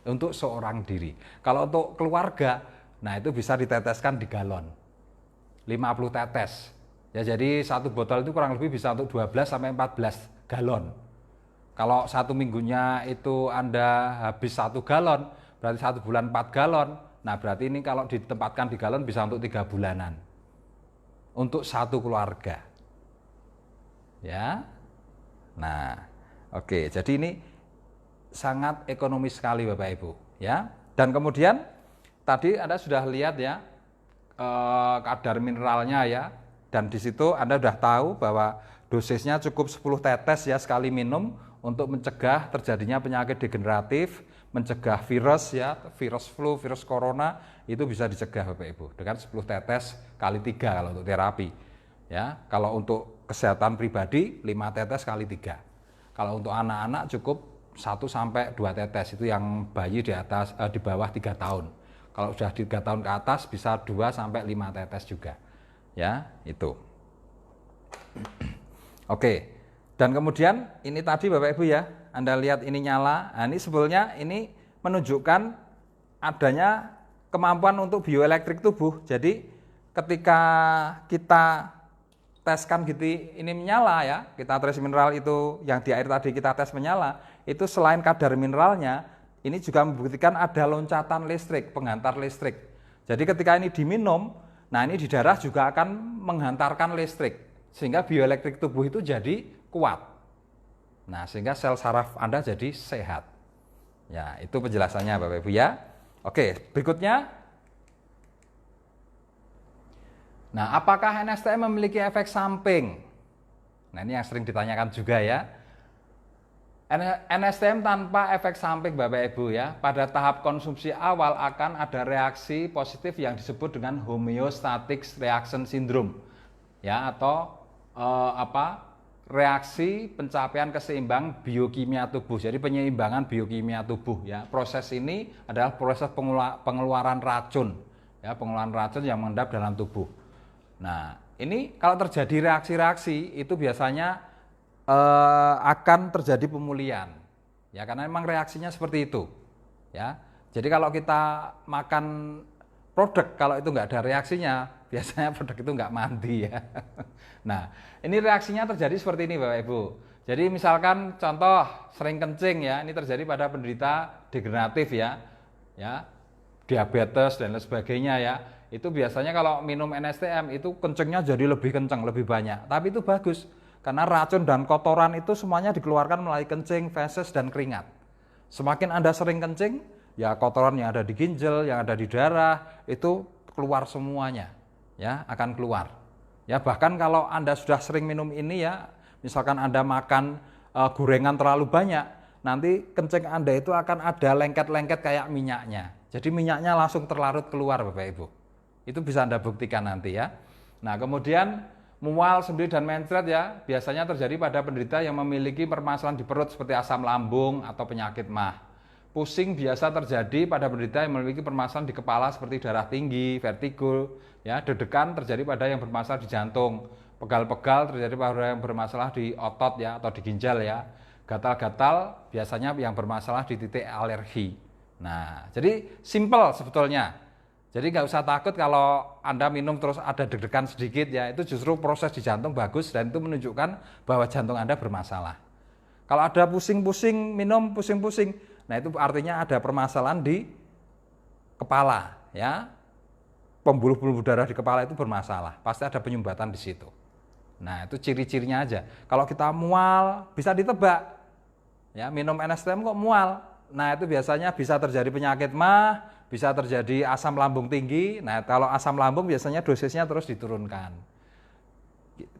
untuk seorang diri. Kalau untuk keluarga, nah itu bisa diteteskan di galon 50 tetes, ya. Jadi satu botol itu kurang lebih bisa untuk 12-14 galon. Kalau satu minggunya itu Anda habis 1 galon, berarti 1 bulan 4 galon. Nah, berarti ini kalau ditempatkan di galon bisa untuk 3 bulanan. Untuk satu keluarga. Ya. Nah, oke. Jadi ini sangat ekonomis sekali Bapak Ibu, ya. Dan kemudian tadi Anda sudah lihat ya kadar mineralnya ya. Dan di situ Anda sudah tahu bahwa dosisnya cukup 10 tetes ya sekali minum untuk mencegah terjadinya penyakit degeneratif, mencegah virus ya, virus flu, virus corona, itu bisa dicegah Bapak Ibu dengan 10 tetes kali 3 kalau untuk terapi. Ya, kalau untuk kesehatan pribadi 5 tetes kali 3. Kalau untuk anak-anak cukup 1-2 tetes, itu yang bayi di atas di bawah 3 tahun. Kalau sudah 3 tahun ke atas bisa 2-5 tetes juga. Ya, itu. Oke. Dan kemudian ini tadi Bapak Ibu ya, Anda lihat ini nyala. Nah, ini sebetulnya ini menunjukkan adanya kemampuan untuk bioelektrik tubuh. Jadi ketika kita teskan gitu ini menyala ya, kita tes mineral itu yang di air tadi kita tes menyala, itu selain kadar mineralnya, ini juga membuktikan ada loncatan listrik, penghantar listrik. Jadi ketika ini diminum, nah ini di darah juga akan menghantarkan listrik, sehingga bioelektrik tubuh itu jadi kuat. Nah, sehingga sel saraf Anda jadi sehat. Ya, itu penjelasannya Bapak Ibu ya. Oke, berikutnya. Nah, apakah NSTM memiliki efek samping? Nah, ini yang sering ditanyakan juga ya. NSTM tanpa efek samping Bapak Ibu ya. Pada tahap konsumsi awal akan ada reaksi positif yang disebut dengan homeostatic reaction syndrome. Ya, atau reaksi pencapaian keseimbangan biokimia tubuh. Jadi penyeimbangan biokimia tubuh ya. Proses ini adalah proses pengeluaran racun ya, pengeluaran racun yang mengendap dalam tubuh. Nah, ini kalau terjadi reaksi-reaksi itu biasanya akan terjadi pemulihan. Ya, karena memang reaksinya seperti itu. Ya. Jadi kalau kita makan produk, kalau itu nggak ada reaksinya, biasanya produk itu nggak mandi ya. Nah, ini reaksinya terjadi seperti ini Bapak Ibu. Jadi misalkan contoh sering kencing ya, ini terjadi pada penderita degeneratif ya, diabetes dan lain sebagainya ya. Itu biasanya kalau minum NSTM itu kencingnya jadi lebih kencang, lebih banyak. Tapi itu bagus, karena racun dan kotoran itu semuanya dikeluarkan melalui kencing, feses dan keringat. Semakin Anda sering kencing, ya kotoran yang ada di ginjal, yang ada di darah itu keluar semuanya, ya akan keluar. Ya bahkan kalau Anda sudah sering minum ini ya, misalkan Anda makan gorengan terlalu banyak, nanti kencing Anda itu akan ada lengket-lengket kayak minyaknya. Jadi minyaknya langsung terlarut keluar Bapak Ibu. Itu bisa Anda buktikan nanti ya. Nah kemudian mual, sembelit dan mencret ya, biasanya terjadi pada penderita yang memiliki permasalahan di perut seperti asam lambung atau penyakit MAH. Pusing biasa terjadi pada penderita yang memiliki permasalahan di kepala seperti darah tinggi, vertigo, ya, dedekan terjadi pada yang bermasalah di jantung, pegal-pegal terjadi pada yang bermasalah di otot ya atau di ginjal ya, gatal-gatal biasanya yang bermasalah di titik alergi. Nah, jadi simple sebetulnya. Jadi nggak usah takut kalau Anda minum terus ada deg-degan sedikit ya, itu justru proses di jantung bagus dan itu menunjukkan bahwa jantung Anda bermasalah. Kalau ada pusing-pusing, minum pusing-pusing, nah itu artinya ada permasalahan di kepala ya. Pembuluh-pembuluh darah di kepala itu bermasalah, pasti ada penyumbatan di situ. Nah, itu ciri-cirinya aja. Kalau kita mual bisa ditebak. Ya, minum NSTM kok mual. Nah, itu biasanya bisa terjadi penyakit mah, bisa terjadi asam lambung tinggi. Nah, kalau asam lambung biasanya dosisnya terus diturunkan.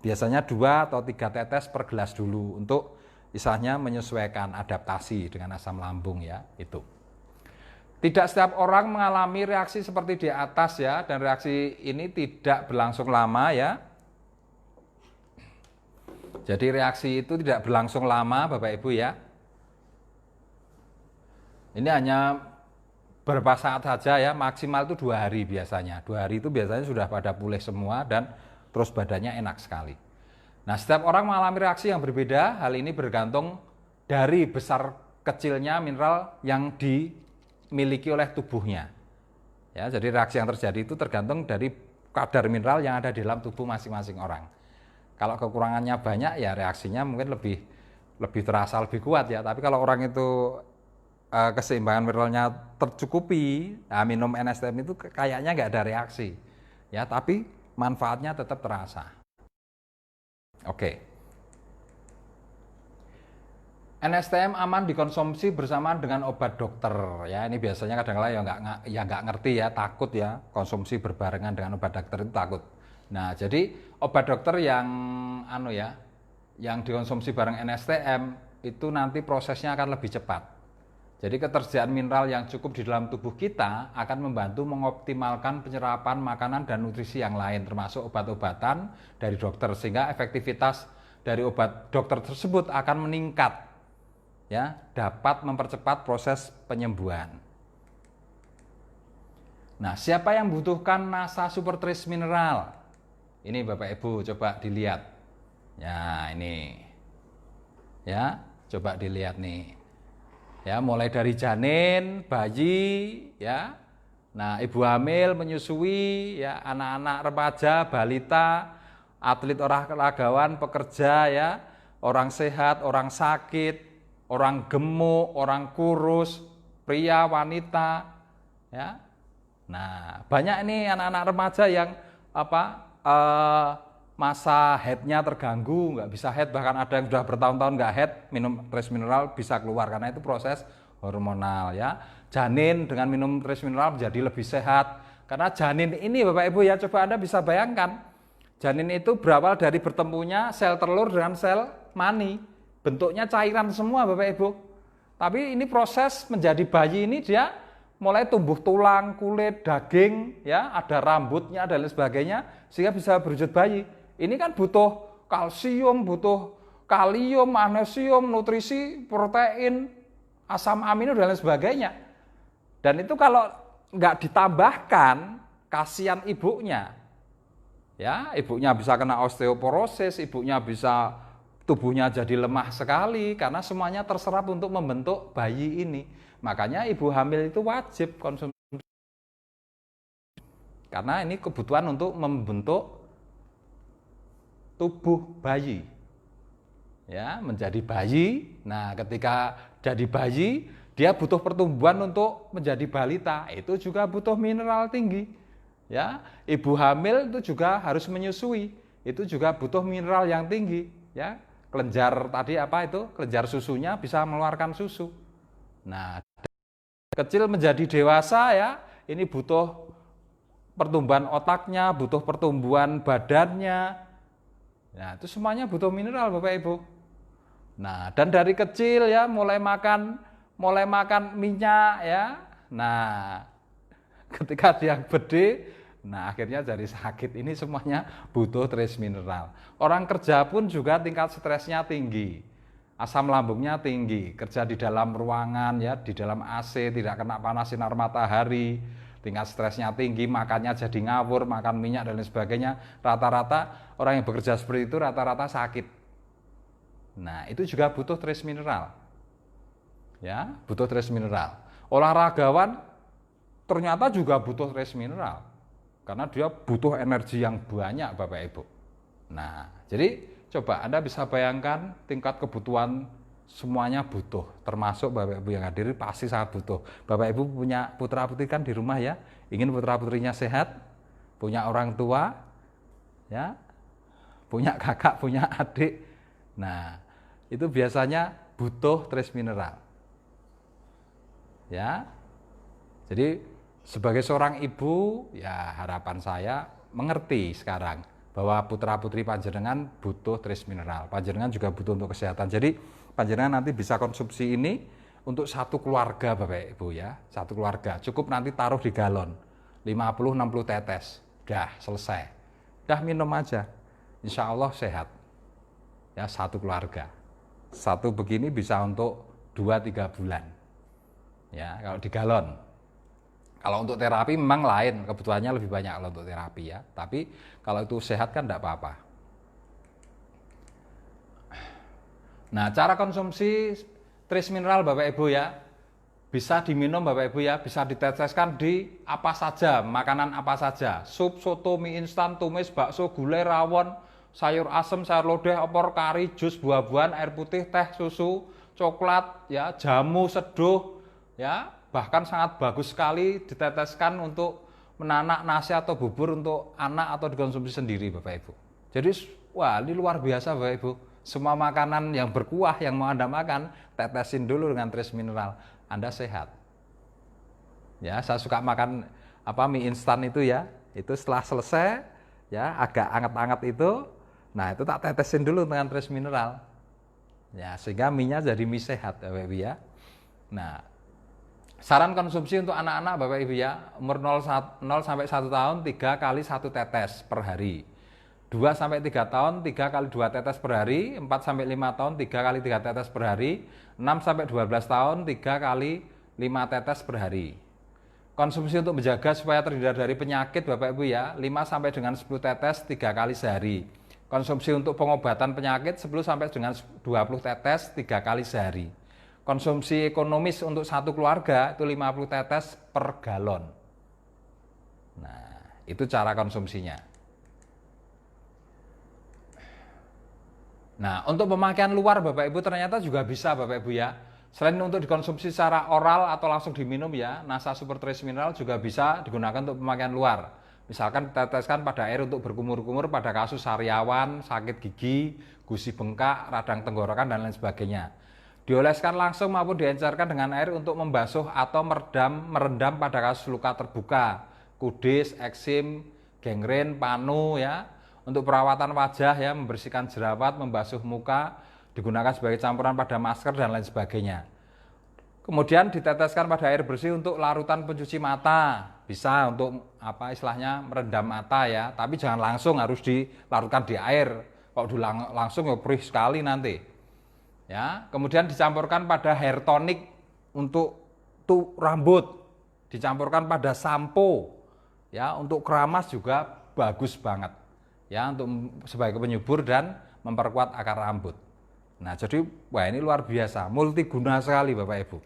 Biasanya 2 atau 3 tetes per gelas dulu untuk istilahnya menyesuaikan adaptasi dengan asam lambung ya, itu. Tidak setiap orang mengalami reaksi seperti di atas ya, dan reaksi ini tidak berlangsung lama ya. Jadi reaksi itu tidak berlangsung lama Bapak Ibu ya. Ini hanya beberapa saat saja ya, maksimal itu 2 hari biasanya. 2 hari itu biasanya sudah pada pulih semua dan terus badannya enak sekali. Nah, setiap orang mengalami reaksi yang berbeda. Hal ini bergantung dari besar kecilnya mineral yang dimiliki oleh tubuhnya. Ya, jadi reaksi yang terjadi itu tergantung dari kadar mineral yang ada di dalam tubuh masing-masing orang. Kalau kekurangannya banyak ya reaksinya mungkin lebih terasa lebih kuat ya. Tapi kalau orang itu keseimbangan mineralnya tercukupi, nah, minum NSTM itu kayaknya nggak ada reaksi. Ya, tapi manfaatnya tetap terasa. Oke. NSTM aman dikonsumsi bersamaan dengan obat dokter. Ya, ini biasanya kadang-kadang nggak ngerti ya, takut ya, konsumsi berbarengan dengan obat dokter itu takut. Nah, jadi obat dokter yang yang dikonsumsi bareng NSTM itu nanti prosesnya akan lebih cepat. Jadi ketersediaan mineral yang cukup di dalam tubuh kita akan membantu mengoptimalkan penyerapan makanan dan nutrisi yang lain, termasuk obat-obatan dari dokter, sehingga efektivitas dari obat dokter tersebut akan meningkat, ya, dapat mempercepat proses penyembuhan. Nah, siapa yang membutuhkan NASA Super Trace Mineral? Ini Bapak Ibu coba dilihat. Ya, ini. Ya, coba dilihat nih. Ya, mulai dari janin, bayi, ya. Nah, ibu hamil, menyusui, ya, anak-anak remaja, balita, atlet olahragawan, pekerja, ya, orang sehat, orang sakit, orang gemuk, orang kurus, pria, wanita, ya. Nah, banyak ini anak-anak remaja yang masa headnya terganggu, nggak bisa head, bahkan ada yang sudah bertahun-tahun nggak head, minum trace mineral bisa keluar karena itu proses hormonal ya. Janin dengan minum trace mineral menjadi lebih sehat karena janin ini Bapak Ibu ya, coba Anda bisa bayangkan janin itu berawal dari bertemunya sel telur dengan sel mani, bentuknya cairan semua Bapak Ibu. Tapi ini proses menjadi bayi ini dia mulai tumbuh tulang, kulit, daging, ya, ada rambutnya dan lain sebagainya sehingga bisa berwujud bayi. Ini kan butuh kalsium, butuh kalium, magnesium, nutrisi, protein, asam amino dan lain sebagainya. Dan itu kalau nggak ditambahkan, kasihan ibunya. Ya, ibunya bisa kena osteoporosis, ibunya bisa tubuhnya jadi lemah sekali karena semuanya terserap untuk membentuk bayi ini. Makanya ibu hamil itu wajib konsumsi karena ini kebutuhan untuk membentuk tubuh bayi. Ya, menjadi bayi. Nah, ketika jadi bayi, dia butuh pertumbuhan untuk menjadi balita. Itu juga butuh mineral tinggi. Ya, ibu hamil itu juga harus menyusui. Itu juga butuh mineral yang tinggi, ya. Kelenjar tadi kelenjar susunya bisa mengeluarkan susu. Nah, kecil menjadi dewasa ya, ini butuh pertumbuhan otaknya, butuh pertumbuhan badannya. Nah, itu semuanya butuh mineral Bapak Ibu. Nah, dan dari kecil ya mulai makan minyak ya. Nah, ketika dia gede, nah akhirnya jadi sakit. Ini semuanya butuh trace mineral. Orang kerja pun juga tingkat stresnya tinggi. Asam lambungnya tinggi, kerja di dalam ruangan ya, di dalam AC, tidak kena panas sinar matahari, tingkat stresnya tinggi, makannya jadi ngawur, makan minyak dan lain sebagainya. Rata-rata orang yang bekerja seperti itu rata-rata sakit. Nah, itu juga butuh trace mineral. Ya, butuh trace mineral. Olahragawan ternyata juga butuh trace mineral. Karena dia butuh energi yang banyak Bapak Ibu. Nah, jadi coba Anda bisa bayangkan tingkat kebutuhan semuanya butuh, termasuk Bapak Ibu yang hadir pasti sangat butuh. Bapak Ibu punya putra putri kan di rumah ya, ingin putra putrinya sehat, punya orang tua, ya, punya kakak, punya adik. Nah, itu biasanya butuh trace mineral. Ya. Jadi sebagai seorang ibu, ya harapan saya mengerti sekarang bahwa putra-putri panjenengan butuh trace mineral. Panjenengan juga butuh untuk kesehatan. Jadi panjenengan nanti bisa konsumsi ini untuk satu keluarga Bapak Ibu ya. Satu keluarga. Cukup nanti taruh di galon. 50-60 tetes. Udah selesai. Udah minum aja. Insya Allah sehat. Ya, satu keluarga. Satu begini bisa untuk 2-3 bulan. Ya, kalau di galon. Kalau untuk terapi memang lain, kebutuhannya lebih banyak kalau untuk terapi ya. Tapi kalau itu sehat kan tidak apa-apa. Nah, cara konsumsi trace mineral Bapak Ibu ya, bisa diminum Bapak Ibu ya, bisa diteteskan di apa saja, makanan apa saja. Sup, soto, mie instan, tumis, bakso, gulai, rawon, sayur asem, sayur lodeh, opor, kari, jus, buah-buahan, air putih, teh, susu, coklat, ya, jamu, seduh, ya. Bahkan sangat bagus sekali diteteskan untuk menanak nasi atau bubur untuk anak atau dikonsumsi sendiri Bapak Ibu. Jadi wah ini luar biasa Bapak Ibu. Semua makanan yang berkuah yang mau Anda makan, tetesin dulu dengan trace mineral. Anda sehat. Ya, saya suka makan mie instan itu ya. Itu setelah selesai ya agak anget-anget itu, nah itu tak tetesin dulu dengan trace mineral. Ya, sehingga mie-nya jadi mie sehat Bapak Ibu ya. Nah, saran konsumsi untuk anak-anak Bapak Ibu ya, umur 0 sampai 1 tahun 3 kali 1 tetes per hari. 2 sampai 3 tahun 3 kali 2 tetes per hari, 4 sampai 5 tahun 3 kali 3 tetes per hari, 6 sampai 12 tahun 3 kali 5 tetes per hari. Konsumsi untuk menjaga supaya terhindar dari penyakit Bapak Ibu ya, 5 sampai dengan 10 tetes 3 kali sehari. Konsumsi untuk pengobatan penyakit 10 sampai dengan 20 tetes 3 kali sehari. Konsumsi ekonomis untuk satu keluarga itu 50 tetes per galon. Nah, itu cara konsumsinya. Nah, untuk pemakaian luar Bapak Ibu ternyata juga bisa Bapak Ibu ya. Selain untuk dikonsumsi secara oral atau langsung diminum ya, Nasa Super Trace Mineral juga bisa digunakan untuk pemakaian luar. Misalkan teteskan pada air untuk berkumur-kumur pada kasus sariawan, sakit gigi, gusi bengkak, radang tenggorokan dan lain sebagainya. Dioleskan langsung maupun diencerkan dengan air untuk membasuh atau merendam pada kasus luka terbuka, kudis, eksim, gangren, panu ya. Untuk perawatan wajah ya, membersihkan jerawat, membasuh muka, digunakan sebagai campuran pada masker dan lain sebagainya. Kemudian diteteskan pada air bersih untuk larutan pencuci mata, bisa untuk istilahnya merendam mata ya, tapi jangan langsung, harus dilarutkan di air. Kalau langsung ya perih sekali nanti. Ya, kemudian dicampurkan pada hair tonic untuk rambut, dicampurkan pada sampo. Ya, untuk keramas juga bagus banget. Ya, untuk sebagai penyubur dan memperkuat akar rambut. Nah, jadi wah ini luar biasa, multiguna sekali Bapak Ibu.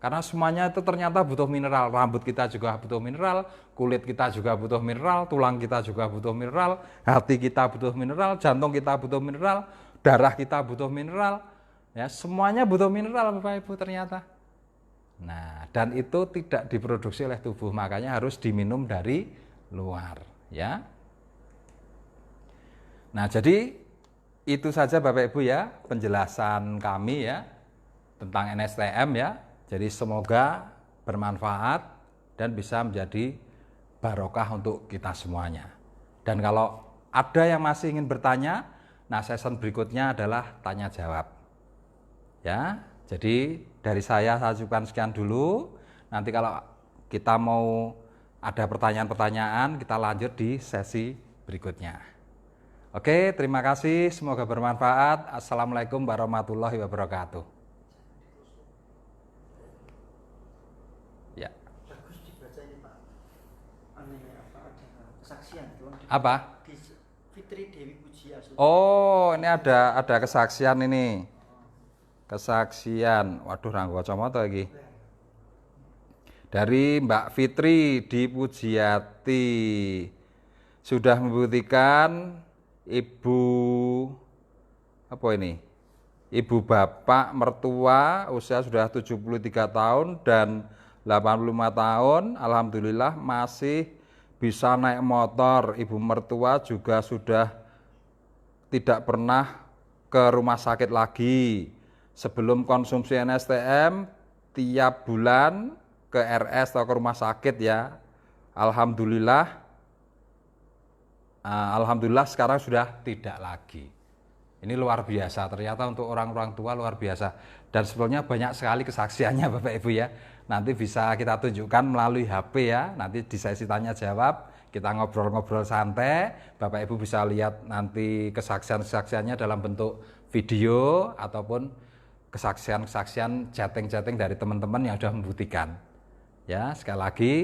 Karena semuanya itu ternyata butuh mineral. Rambut kita juga butuh mineral, kulit kita juga butuh mineral, tulang kita juga butuh mineral, hati kita butuh mineral, jantung kita butuh mineral, darah kita butuh mineral. Ya, semuanya butuh mineral Bapak Ibu ternyata. Nah, dan itu tidak diproduksi oleh tubuh, makanya harus diminum dari luar, ya. Nah, jadi itu saja Bapak Ibu ya penjelasan kami ya tentang NSTM ya. Jadi semoga bermanfaat dan bisa menjadi barokah untuk kita semuanya. Dan kalau ada yang masih ingin bertanya, nah session berikutnya adalah tanya jawab. Ya, jadi dari saya cukupkan sekian dulu. Nanti kalau kita mau ada pertanyaan-pertanyaan, kita lanjut di sesi berikutnya. Oke, terima kasih. Semoga bermanfaat. Assalamualaikum warahmatullahi wabarakatuh. Ya. Bagus dibaca ini Pak. Ada kesaksian. Apa? Fitri Dewi Pujia. Oh, ini ada kesaksian ini. Kesaksian. Waduh, ranggo kacamata lagi. Dari Mbak Fitri di Pujiati. Sudah membuktikan ibu bapak mertua usia sudah 73 tahun dan 85 tahun, alhamdulillah masih bisa naik motor. Ibu mertua juga sudah tidak pernah ke rumah sakit lagi. Sebelum konsumsi NSTM tiap bulan ke RS atau ke rumah sakit ya. Alhamdulillah sekarang sudah tidak lagi. Ini luar biasa, ternyata untuk orang-orang tua luar biasa. Dan sebetulnya banyak sekali kesaksiannya Bapak Ibu ya. Nanti bisa kita tunjukkan melalui HP ya, nanti di sesi tanya jawab, kita ngobrol-ngobrol santai, Bapak Ibu bisa lihat nanti kesaksian-kesaksiannya dalam bentuk video ataupun kesaksian-kesaksian chatting-chatting dari teman-teman yang sudah membuktikan. Ya, sekali lagi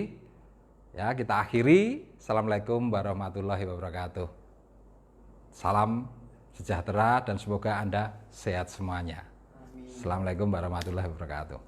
ya kita akhiri. Assalamualaikum warahmatullahi wabarakatuh. Salam sejahtera dan semoga Anda sehat semuanya. Amin. Assalamualaikum warahmatullahi wabarakatuh.